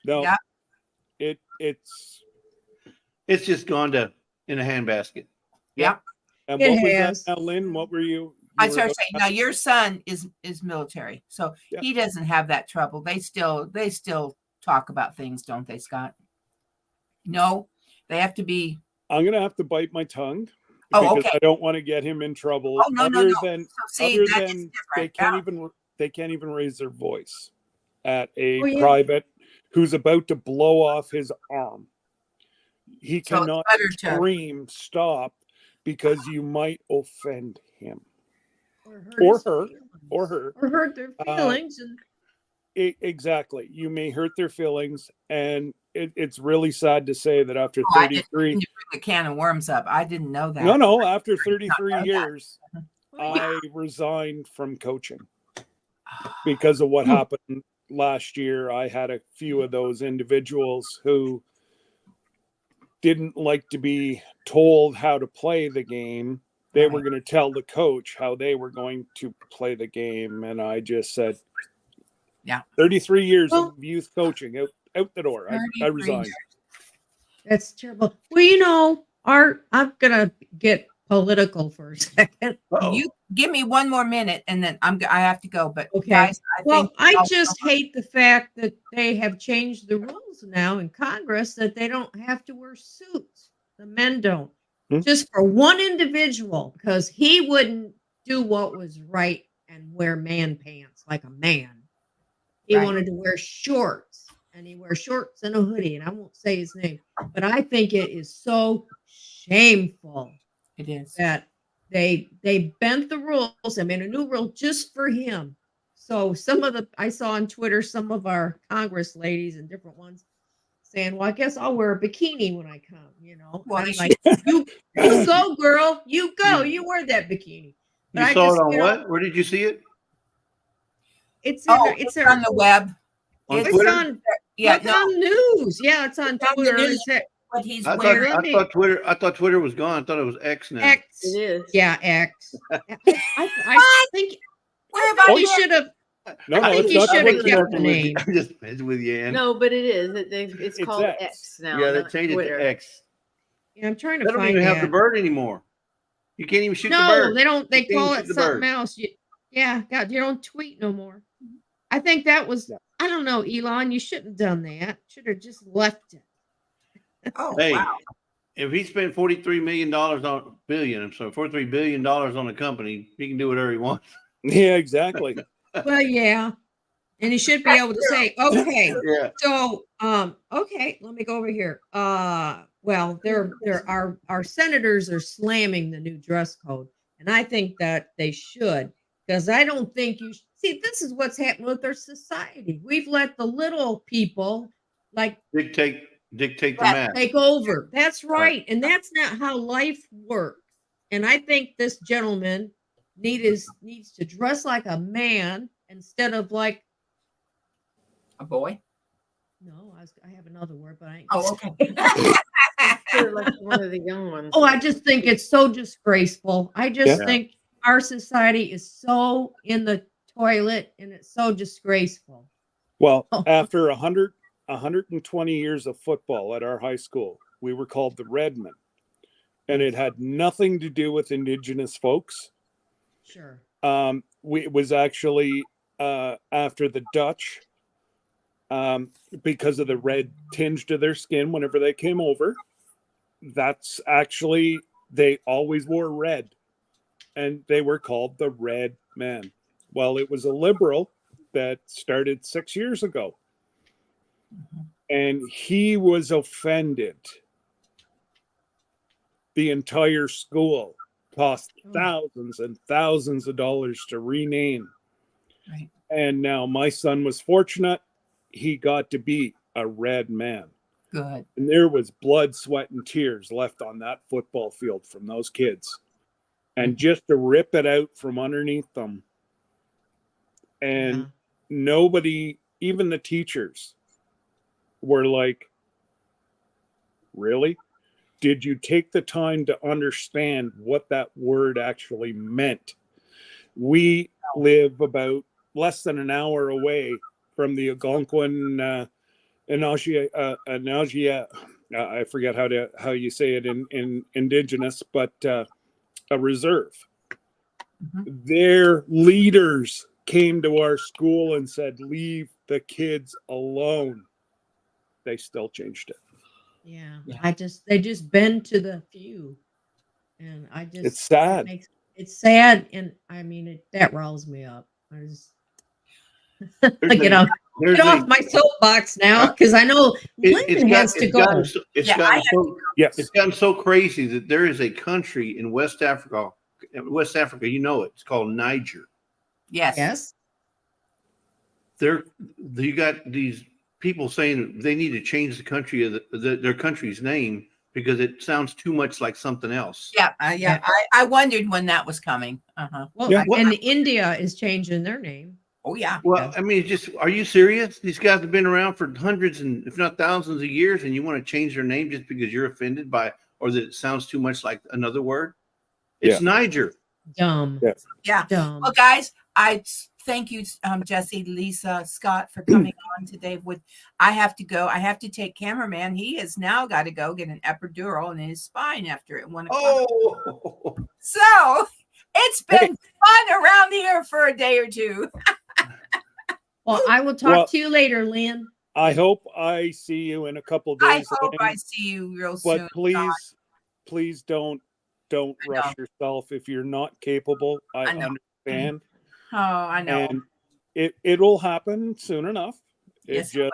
No. Yeah. It's It's just gone to in a handbasket. Yeah. and It what was has. that now, Lynn? What were you? I were started about- saying, now your son is military, so Yeah. he doesn't have that trouble. They still talk about things, don't they, Scott? No, they have to be. I'm gonna have to bite my tongue Oh, because okay. I don't want to get him in trouble. Oh, no, no, other no. than So see, other that is than different. they can't even raise their voice at a Oh, yeah. private who's about to blow off his arm. He So it's cannot better to- scream stop because you might offend him or or his her feelings. or her. or hurt their feelings. And Exactly. You may hurt their feelings, and it's really sad to say that after Oh, I didn't 33 mean to bring the can of worms up. I didn't know that. no, after 33 that. years, Well, yeah. I resigned from coaching because of what happened last year. I had a few of those individuals who didn't like to be told how to play the game. They were going to tell the coach how they were going to play the game. And I just said, Yeah. 33 years Well- of youth coaching out the door. I 33 resigned. years. That's terrible. Well, I'm gonna get political for a second. You give me one more minute, and then I have to go. But Okay. guys, I just hate the fact that they have changed the rules now in Congress that they don't have to wear suits. The men don't. Just for one individual, because he wouldn't do what was right and wear man pants like a man. He Right. wanted to wear shorts, and he wears shorts and a hoodie, and I won't say his name, but I think it is so shameful it is. that they bent the rules. I made a new rule just for him. so I saw on Twitter some of our Congress ladies and different ones saying, "Well, I guess I'll wear a bikini when I come." Well, I'm they like, "You go, girl. You go. You wear that bikini." But You I saw just, it on what? Where did you see it? it's it's on the web. On It's Twitter? on Yeah, look on news. Yeah, it's on It's on the Twitter. news. It's what he's I thought wearing. Let me- I thought Twitter was gone. I thought it was X now. X. It is. Yeah, X. I think Where have you I should have. No, I think it's you not should have Twitter. kept the name. I'm just messing with you, Ann. No, but it is. It's It's called X. X now. Yeah, they not changed Twitter. it to X. Yeah, I'm trying to They don't find even have that. the bird anymore. You can't even shoot the No, bird. they don't. They You can't call shoot it the something bird. else. Yeah, God, you don't tweet no more. I think that was. Yeah. I don't know, Elon. You shouldn't have done that. Should have just left it. Oh, Hey, wow. if he spent $43 million on $43 billion on a company, he can do whatever he wants. Yeah, exactly. Well, yeah, and he should be able to say, "Okay, Yeah. so, okay, let me go over here. Well, our senators are slamming the new dress code, and I think that they should, because I don't think you see. This is what's happened with our society. We've let the little people like Dictate the Yeah, math. take over. That's Right. right, and that's not how life works. And I think this gentleman needs to dress like a man instead of like. A boy. No, I have another word, but I ain't. Oh, okay. Sure, like one of the young ones. Oh, I just think it's so disgraceful. I just Yeah. think our society is so in the toilet and it's so disgraceful. Well, Oh. after 120 years of football at our high school, we were called the Redmen. And it had nothing to do with Indigenous folks. Sure. It was actually after the Dutch, because of the red tinge to their skin whenever they came over. That's actually, they always wore red. And they were called the Red Men. Well, it was a liberal that started 6 years ago. And he was offended. The entire school cost thousands and thousands of dollars to rename. Right. And now my son was fortunate. He got to be a red man. Good. And there was blood, sweat, and tears left on that football field from those kids. And just to rip it out from underneath them. And Yeah. nobody, even the teachers, were like, really? Did you take the time to understand what that word actually meant? We live about less than an hour away from the Algonquin Anagia, I forget how you say it in Indigenous, but a reserve. Mhm. Their leaders came to our school and said, leave the kids alone. They still changed it. Yeah. Yeah. They just bend to the few. And I just, It's sad. It's sad. And I mean, that riles me up. I just, There's get a- off, there's get a- off my soapbox now, because I know Lyndon has to go. Yeah, I have Yes. It's gotten so crazy that there is a country in West Africa. You know it. It's called Niger. Yes. Yes. You got these people saying they need to change the country of their country's name because it sounds too much like something else. Yeah. I wondered when that was coming. Uh-huh. Well, Yeah. and India is changing their name. Oh, yeah. Well, I mean, are you serious? These guys have been around for hundreds and if not thousands of years, and you want to change their name just because you're offended by or that it sounds too much like another word? It's Niger. Dumb. Yeah. Yeah. Dumb. Well, guys, I thank you, Jesse, Lisa, Scott, for coming on today. I have to go. I have to take cameraman. He has now got to go get an epidural in his spine after it 1 o'clock. Oh, So it's been fun around here for a day or two. Well, I will talk Well, to you later, Lynn. I hope I see you in a couple I days. hope Lynn, I see you real but soon. please don't rush yourself if you're not capable. I know. understand. Oh, I know. And it'll happen soon enough. Yes, it will.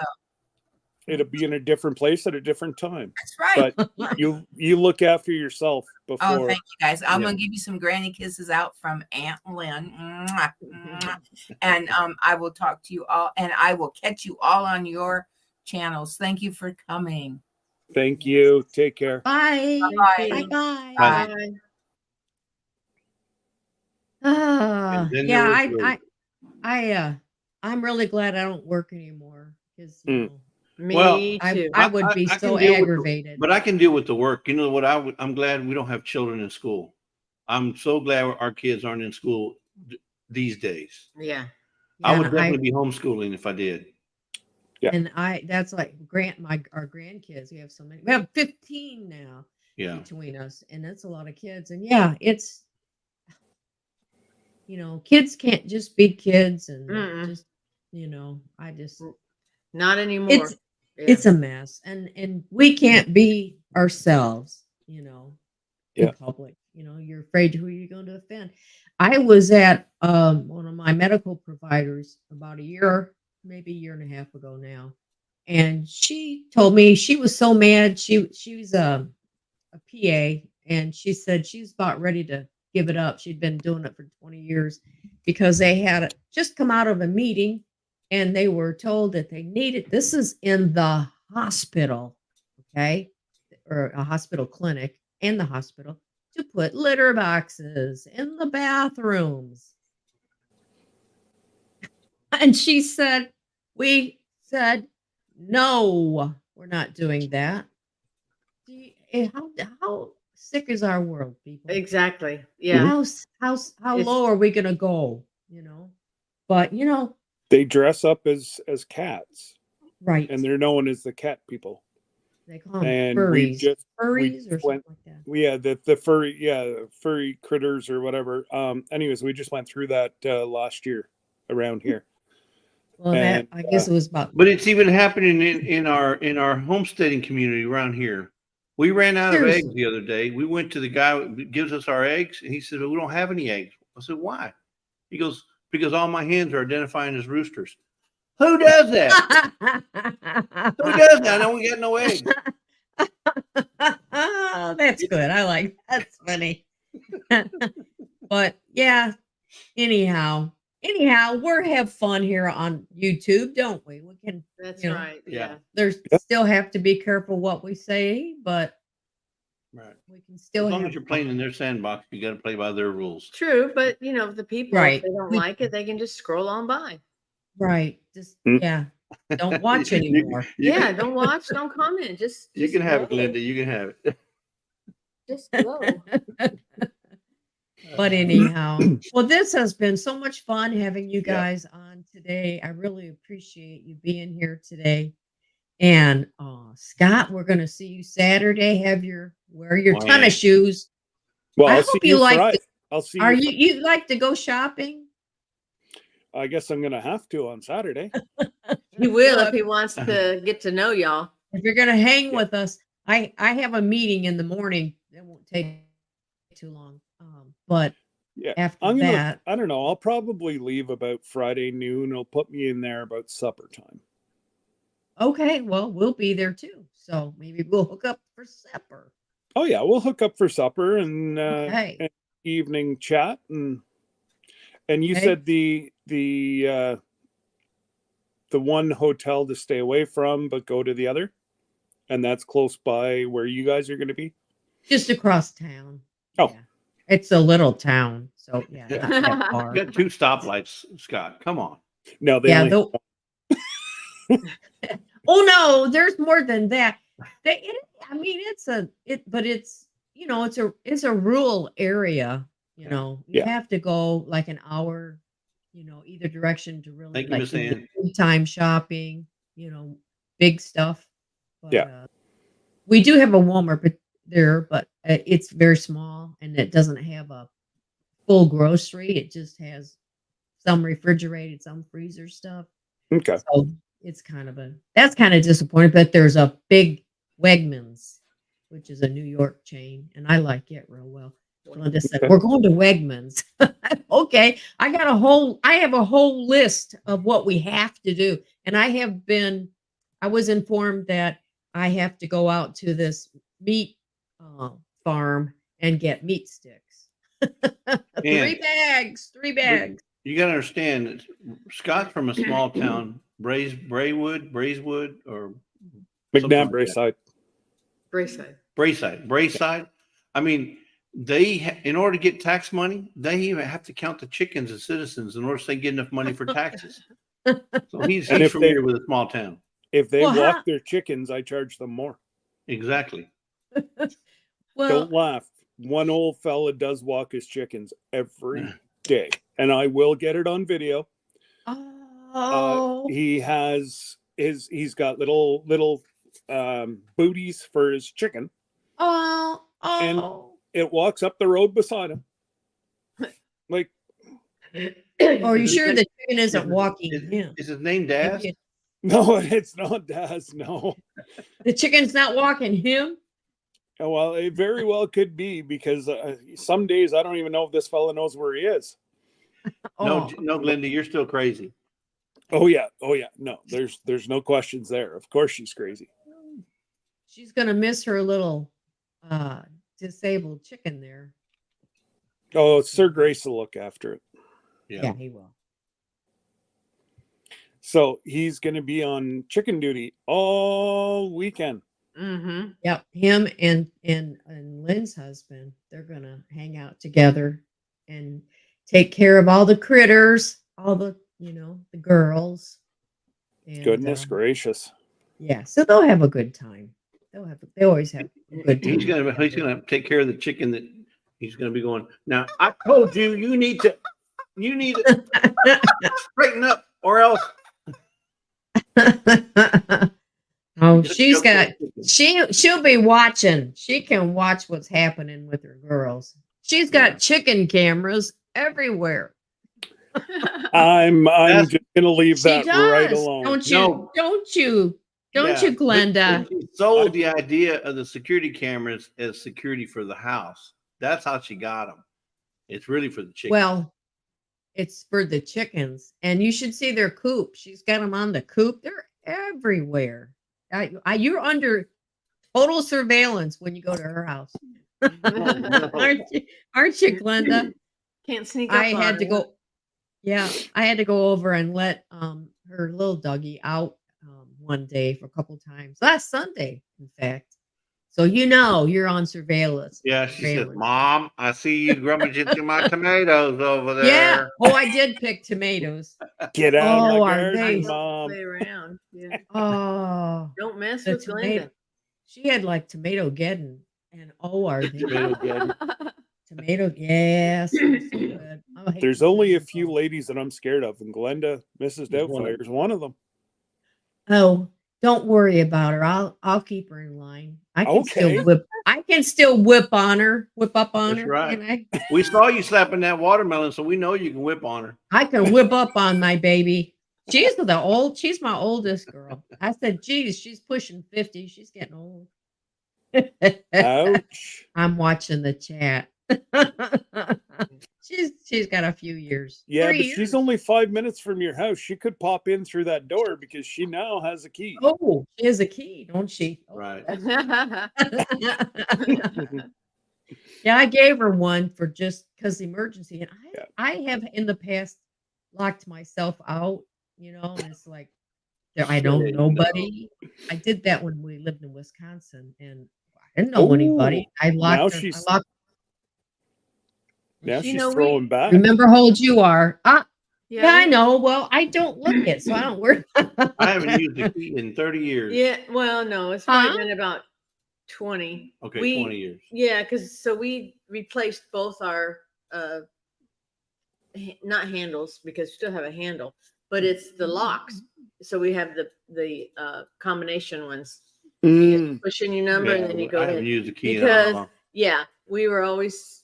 it'll be in a different place at a different time. That's right. But you look after yourself before. Oh, thank you guys. I'm Yeah. gonna give you some granny kisses out from Aunt Lynn. Mwah, mwah. And I will talk to you all, and I will catch you all on your channels. Thank you for coming. Thank you. Take care. Bye. Bye. Bye. Bye. Bye. Bye. And then Yeah, there was I'm really glad I don't work anymore because Mm. Me Well, too. I would be I can so deal with the- aggravated. But I can deal with the work. You know what? I'm glad we don't have children in school. I'm so glad our kids aren't in school these days. Yeah. I would Yeah, definitely be homeschooling if I did. and that's like our grandkids. We have so many. We have 15 now Yeah. between us, and that's a lot of kids. And yeah, it's kids can't just be kids and Mm-mm. just I just Not anymore. it's Yeah. it's a mess, and we can't be ourselves, Yeah. in public. You're afraid who you're going to offend. I was at one of my medical providers about maybe a year and a half ago now, and she told me she was so mad. She was a PA, and she said she's about ready to give it up. She'd been doing it for 20 years because they had just come out of a meeting, and they were told that they needed. This is in the hospital, okay, or a hospital clinic, and the hospital, to put litter boxes in the bathrooms. And she said, we said, no, we're not doing that. How sick is our world, people? Exactly. Yeah. How It's- low are we going to go? But They dress up as cats, right. and they're known as the cat people. They call them And furries. we Furries just or something like that. the furry critters or whatever. Anyways, we just went through that last year around here. Well, And, I guess it was about. But it's even happening in our homesteading community around here. We ran out of eggs Seriously. the other day. We went to the guy who gives us our eggs, and he said, "We don't have any eggs." I said, "Why?" He goes, "Because all my hens are identifying as roosters." Who does that? Who does that? I know we got no eggs. Oh, that's good. I like that's funny. But yeah, anyhow, we have fun here on YouTube, don't we? We can. That's you know, right. Yeah. Yeah. There's still have to be careful what we say, but Right. we can As still long have as you're playing fun. in their sandbox, you got to play by their rules. True, but the people, Right. if they don't We- like it, they can just scroll on by. Right. Just Hmm. yeah. Don't watch You- anymore. you Yeah, can- don't watch, don't comment. Just You can have it, scroll. Glenda. You can have it. Just go. But anyhow, well, this has been so much fun having you Yeah. guys on today. I really appreciate you being here today. And Scott, we're going to see you Saturday. Wear your Oh, yeah. tennis shoes. Well, I I'll hope see you you like Friday. I'll see Are you. you like to go shopping? I guess I'm gonna have to on Saturday. He will if he wants to get to know y'all. If you're going to hang Yeah. with us, I have a meeting in the morning. It won't take too long. But Yeah. after I'm gonna. that, I don't know. I'll probably leave about Friday noon. It'll put me in there about supper time. okay, well, we'll be there too. So maybe we'll hook up for supper. Oh yeah, we'll hook up for supper and Okay. and evening chat and you Okay. said the one hotel to stay away from but go to the other, and that's close by where you guys are going to be. Just across town. Oh. Yeah. It's a little town. So yeah, Yeah. not that far. You got 2 stoplights, Scott. Come on. No, they Yeah, only oh no, there's more than that. But it's a rural area. You Yeah. have to go like an hour, either direction to really Thank you, like Miss do the Ann. big time shopping, big stuff. But, Yeah. we do have a Walmart, but it's very small and it doesn't have a full grocery. It just has some refrigerated, some freezer stuff. okay. So it's that's kind of disappointing, but there's a big Wegmans, which is a New York chain, and I like it real well. Glenda said, Okay. we're going to Wegmans. Okay. I have a whole list of what we have to do. And I have been I was informed that I have to go out to this meat farm and get meat sticks. And 3 bags. you got to understand that Scott's from a small town, Braeswood, or McNabb like Braeside. Brayside. I mean, in order to get tax money, they even have to count the chickens as citizens in order to get enough money for taxes. So he's familiar with a small town. If they Well, walk their chickens, I charge them more. Exactly. Well, Don't laugh. One old fella does walk his chickens every day, and I will get it on video. He has he's got little booties for his chicken. And it walks up the road beside him. Like, are you sure the chicken isn't walking him? Is his name Daz? no, it's not Daz. No. The chicken's not walking him? Well, it very well could be, because some days I don't even know if this fella knows where he is. No, Glenda, you're still crazy. Oh yeah. No, there's no questions there. Of course she's crazy. She's gonna miss her little disabled chicken there. Oh, Sir Grace will look after it. Yeah, he will. So he's going to be on chicken duty all weekend. Mm-hmm. Yep, him and Lynn's husband, they're gonna hang out together and take care of all the critters, all the the girls. And, Goodness gracious! Yeah, so they'll have a good time. They always have a good time. He's gonna take care of the chicken that he's gonna be going. Now I told you you need to straighten up or else. Oh, she'll be watching. She can watch what's happening with her girls. She's got chicken cameras everywhere. I'm just gonna leave that right alone. Don't you, Glenda? She sold the idea of the security cameras as security for the house. That's how she got them. It's really for the chickens. Well, it's for the chickens, and you should see their coop. She's got them on the coop. They're everywhere. You're under total surveillance when you go to her house. aren't you, Glenda? Can't sneak up. I had to go. Yeah, I had to go over and let her little doggy out one day for a couple times. Last Sunday, in fact. So you're on surveillance. Yeah, she said, "Mom, I see you rummaging through my tomatoes over there." Yeah. Oh, I did pick tomatoes. Get out of my are garden, they- Mom. Play around. Yeah. Oh, Don't mess the with Glenda. she had like tomato geddon, and are they Tomato geddon. tomato? Yes, so good. I hate There's only a tomatoes. few ladies that I'm scared of, and Glenda, Mrs. Doubtfire, is one of them. Oh, don't worry about her. I'll keep her in line. I can Okay. still whip on her, whip up on That's her. right. And We saw you slapping that watermelon, so we know you can whip on her. I can whip up on my baby. She's my oldest girl. I said, geez, she's pushing 50. She's getting old. Ouch. I'm watching the chat. She's got a few years. Yeah, 3 but years. she's only 5 minutes from your house. She could pop in through that door because she now has a key. Oh, she has a key, don't she? Oh, Right. Yeah, I gave her one for just because emergency. And Yeah. I have in the past locked myself out, and it's like I know nobody. I did that when we lived in Wisconsin and I didn't know anybody. I locked her. Now You she's know, throwing back. Remember how old you are. Yeah, I we- know. Well, I don't look it, so I don't worry. I haven't used the key in 30 years. Yeah, well, no, it's probably Huh? been about 20. Okay, We- 20 years. Yeah, because we replaced both our not handles because we still have a handle, but it's the locks. So we have the combination ones. Mm. Push in your number and then you go I haven't in. used the key in Because- a long. Yeah, we were always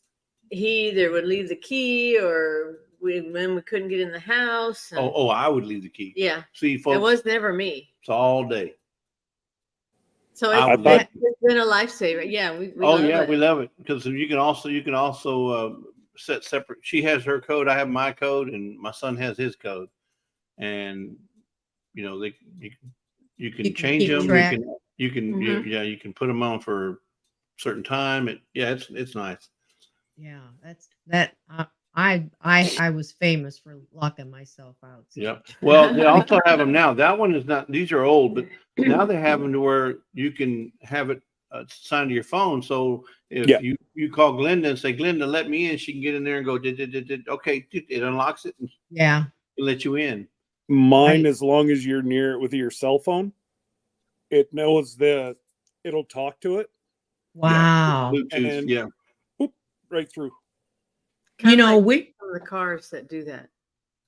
he either would leave the key or when we couldn't get in the house. And, Oh, I would leave the key. yeah, See, folks, it was never me. it's all day. So I thought- it's been a lifesaver. Yeah, we Oh love yeah, it. we love it because you can also set separate. She has her code, I have my code, and my son has his code, and You can You can change keep them. track. You can Mhm. yeah, you can put them on for a certain time. It's nice. Yeah, that's that. I was famous for locking myself out. So. Yep. Well, they also have them now. That one is not. These are old, but now they have them to where you can have it signed to your phone. So if Yeah. you call Glenda and say, Glenda, let me in, she can get in there and go. Okay, it unlocks it and Yeah. let you in. Mine, Right. as long as you're near it with your cell phone, it knows it'll talk to it Wow. Bluetooth. and Yeah. whoop, right through. You Kinda know, like we. some of the cars that do that.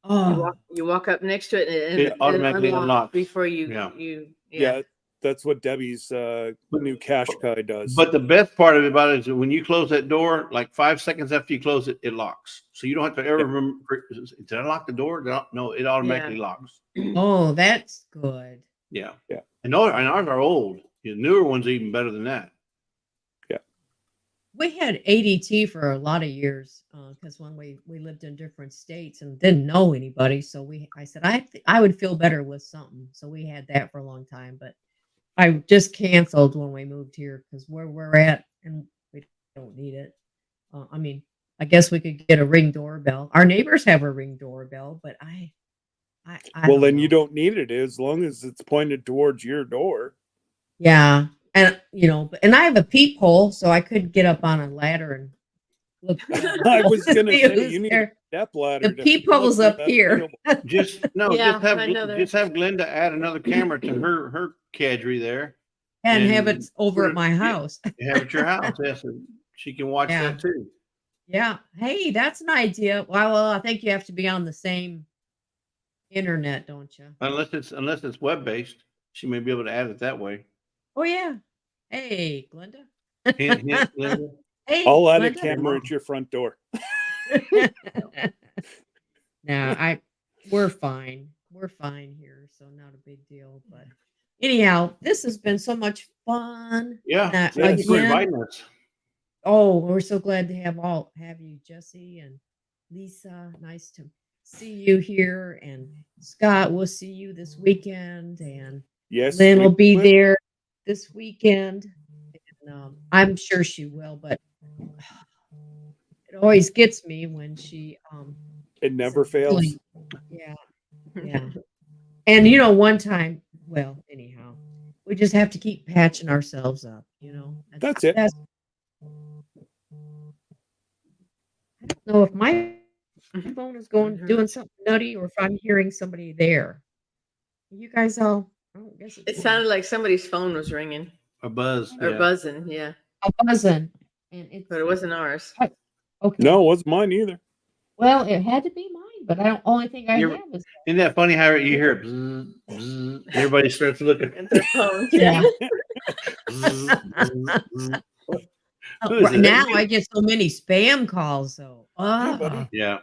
Oh, You walk up next to it and It automatically unlocks. before Yeah. you Yeah, that's what Debbie's new Qashqai does. But the best part about it is that when you close that door, like 5 seconds after you close it, it locks. So you don't have to ever Yep. remember, did I lock the door? No, it automatically locks. oh, that's good. Yeah. Yeah. And ours are old. The newer ones are even better than that. We had ADT for a lot of years because when we lived in different states and didn't know anybody, so I said I would feel better with something, so we had that for a long time. But I just canceled when we moved here because where we're at and we don't need it. I mean, I guess we could get a Ring doorbell. Our neighbors have a Ring doorbell, but I Well, don't then know. you don't need it as long as it's pointed towards your door. Yeah, and and I have a peephole, so I could get up on a ladder and look. I was gonna See say who's you need there. a step ladder. The peephole's up here, Just Yeah, just have I know that. just have Glenda add another camera to her cadre there and have it over put at my house. have it at your house. Yes, so she can watch Yeah. that too. Yeah. Hey, that's an idea. Well, I think you have to be on the same internet, don't you? Unless it's web based, she may be able to add it that way. Oh yeah. Hey, Glenda. Hint, hint, Glenda. Hey, I'll add a Glenda. camera at your front door. No, we're fine. We're fine here, so not a big deal. But anyhow, this has been so much fun. Yeah. And, Thank you for again, inviting us. oh, we're so glad to have you, Jesse and Lisa. Nice to see you here. And Scott, we'll see you this weekend. And Yes, Lynn will be will. there this weekend. And, I'm sure she will, but it always gets me when she It never fails. Yeah. Yeah. And one time, well, anyhow, we just have to keep patching ourselves up, That's it. I don't know if my phone is doing something nutty or if I'm hearing somebody there. You guys all, I don't guess It sounded like somebody's phone was ringing A buzz. or Yeah. buzzing. Yeah, buzzing. And it's but it wasn't ours. okay. No, it wasn't mine either. Well, it had to be mine, but only thing I You're- have is Isn't that funny how you hear it? Bzz, bzz, everybody starts looking. And their phones. yeah. Bzz, bzz, bzz. Oh, Who is it? now I get so many spam calls though. Hey, buddy. Yeah.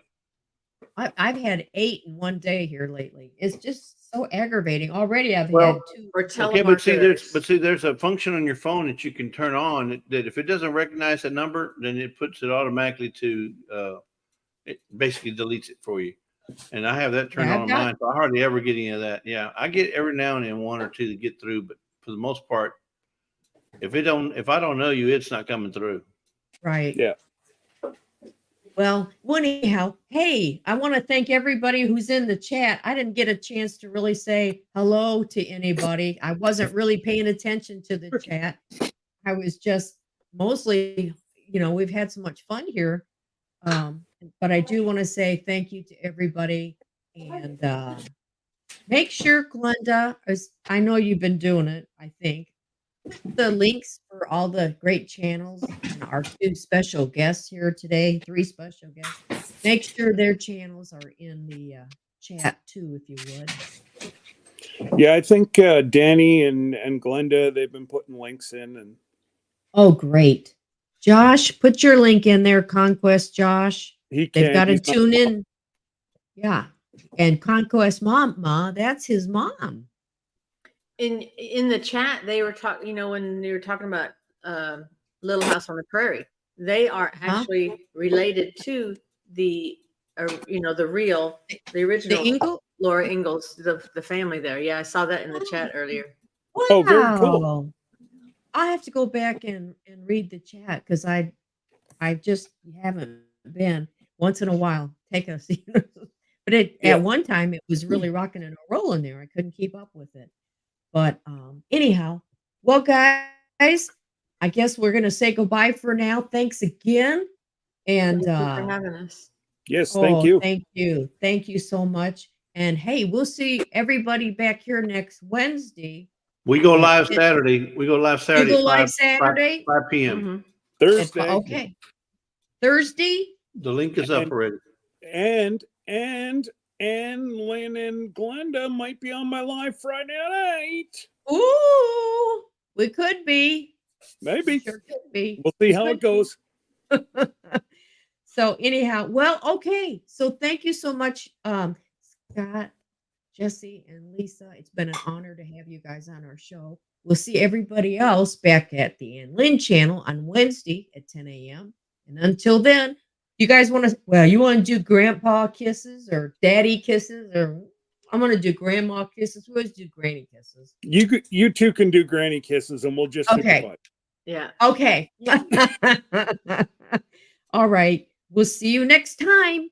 I've had 8 in one day here lately. It's just so aggravating. Already I've Well, had 2. Or Okay, but see, there's a function on your phone that you can turn on that if it doesn't recognize a number, then it puts it automatically to it basically deletes it for you. And I have that turned Yeah, on I've on got- mine, so I hardly ever get any of that. Yeah, I get every now and then one or two to get through, but for the most part, if I don't know you, it's not coming through. Right. Yeah. Well, anyhow, hey, I want to thank everybody who's in the chat. I didn't get a chance to really say hello to anybody. I wasn't really paying attention to the chat. I was just mostly, we've had so much fun here. But I do want to say thank you to everybody. And make sure, Glenda, I know you've been doing it, I think. The links for all the great channels and our 2 special guests here today, 3 special guests. Make sure their channels are in the chat too, if you would. Yeah, I think Danny and Glenda, they've been putting links in, and Oh, great. Josh, put your link in there, Conquest Josh. he They've can't. got to he's not- tune in. Yeah. And Conquest Mama, that's his mom. In the chat, they were talking. When they were talking about Little House on the Prairie, they are actually related to the, the original. The Ingle? Laura Ingalls, the family there. Yeah, I saw that in the chat earlier. Wow. Oh, very cool. I have to go back and read the chat because I just haven't been once in a while. Take us, but Yeah. at one time it was really rocking and rolling there. I couldn't keep up with it. But anyhow, well, guys, I guess we're gonna say goodbye for now. Thanks again, and Thank you for having us. Yes, thank you. thank you so much. And hey, we'll see everybody back here next Wednesday. We go Yeah. live Saturday. We go live Saturday. You go live 5 Saturday? 5 p.m. Mhm. At Thursday. okay. Thursday? The link is up And- already. And Ann Lynn and Glenda might be on my live Friday night. Ooh, we could be. Maybe. Sure could be. We'll see how it goes. So anyhow, well, okay. So thank you so much, Scott, Jesse, and Lisa. It's been an honor to have you guys on our show. We'll see everybody else back at the Ann Lynn channel on Wednesday at 10 a.m. And until then, you guys want to, well, you want to do grandpa kisses or daddy kisses, or I'm going to do grandma kisses. We always do granny kisses. You two can do granny kisses and we'll just Okay. supervise. Yeah. Okay. All right. We'll see you next time.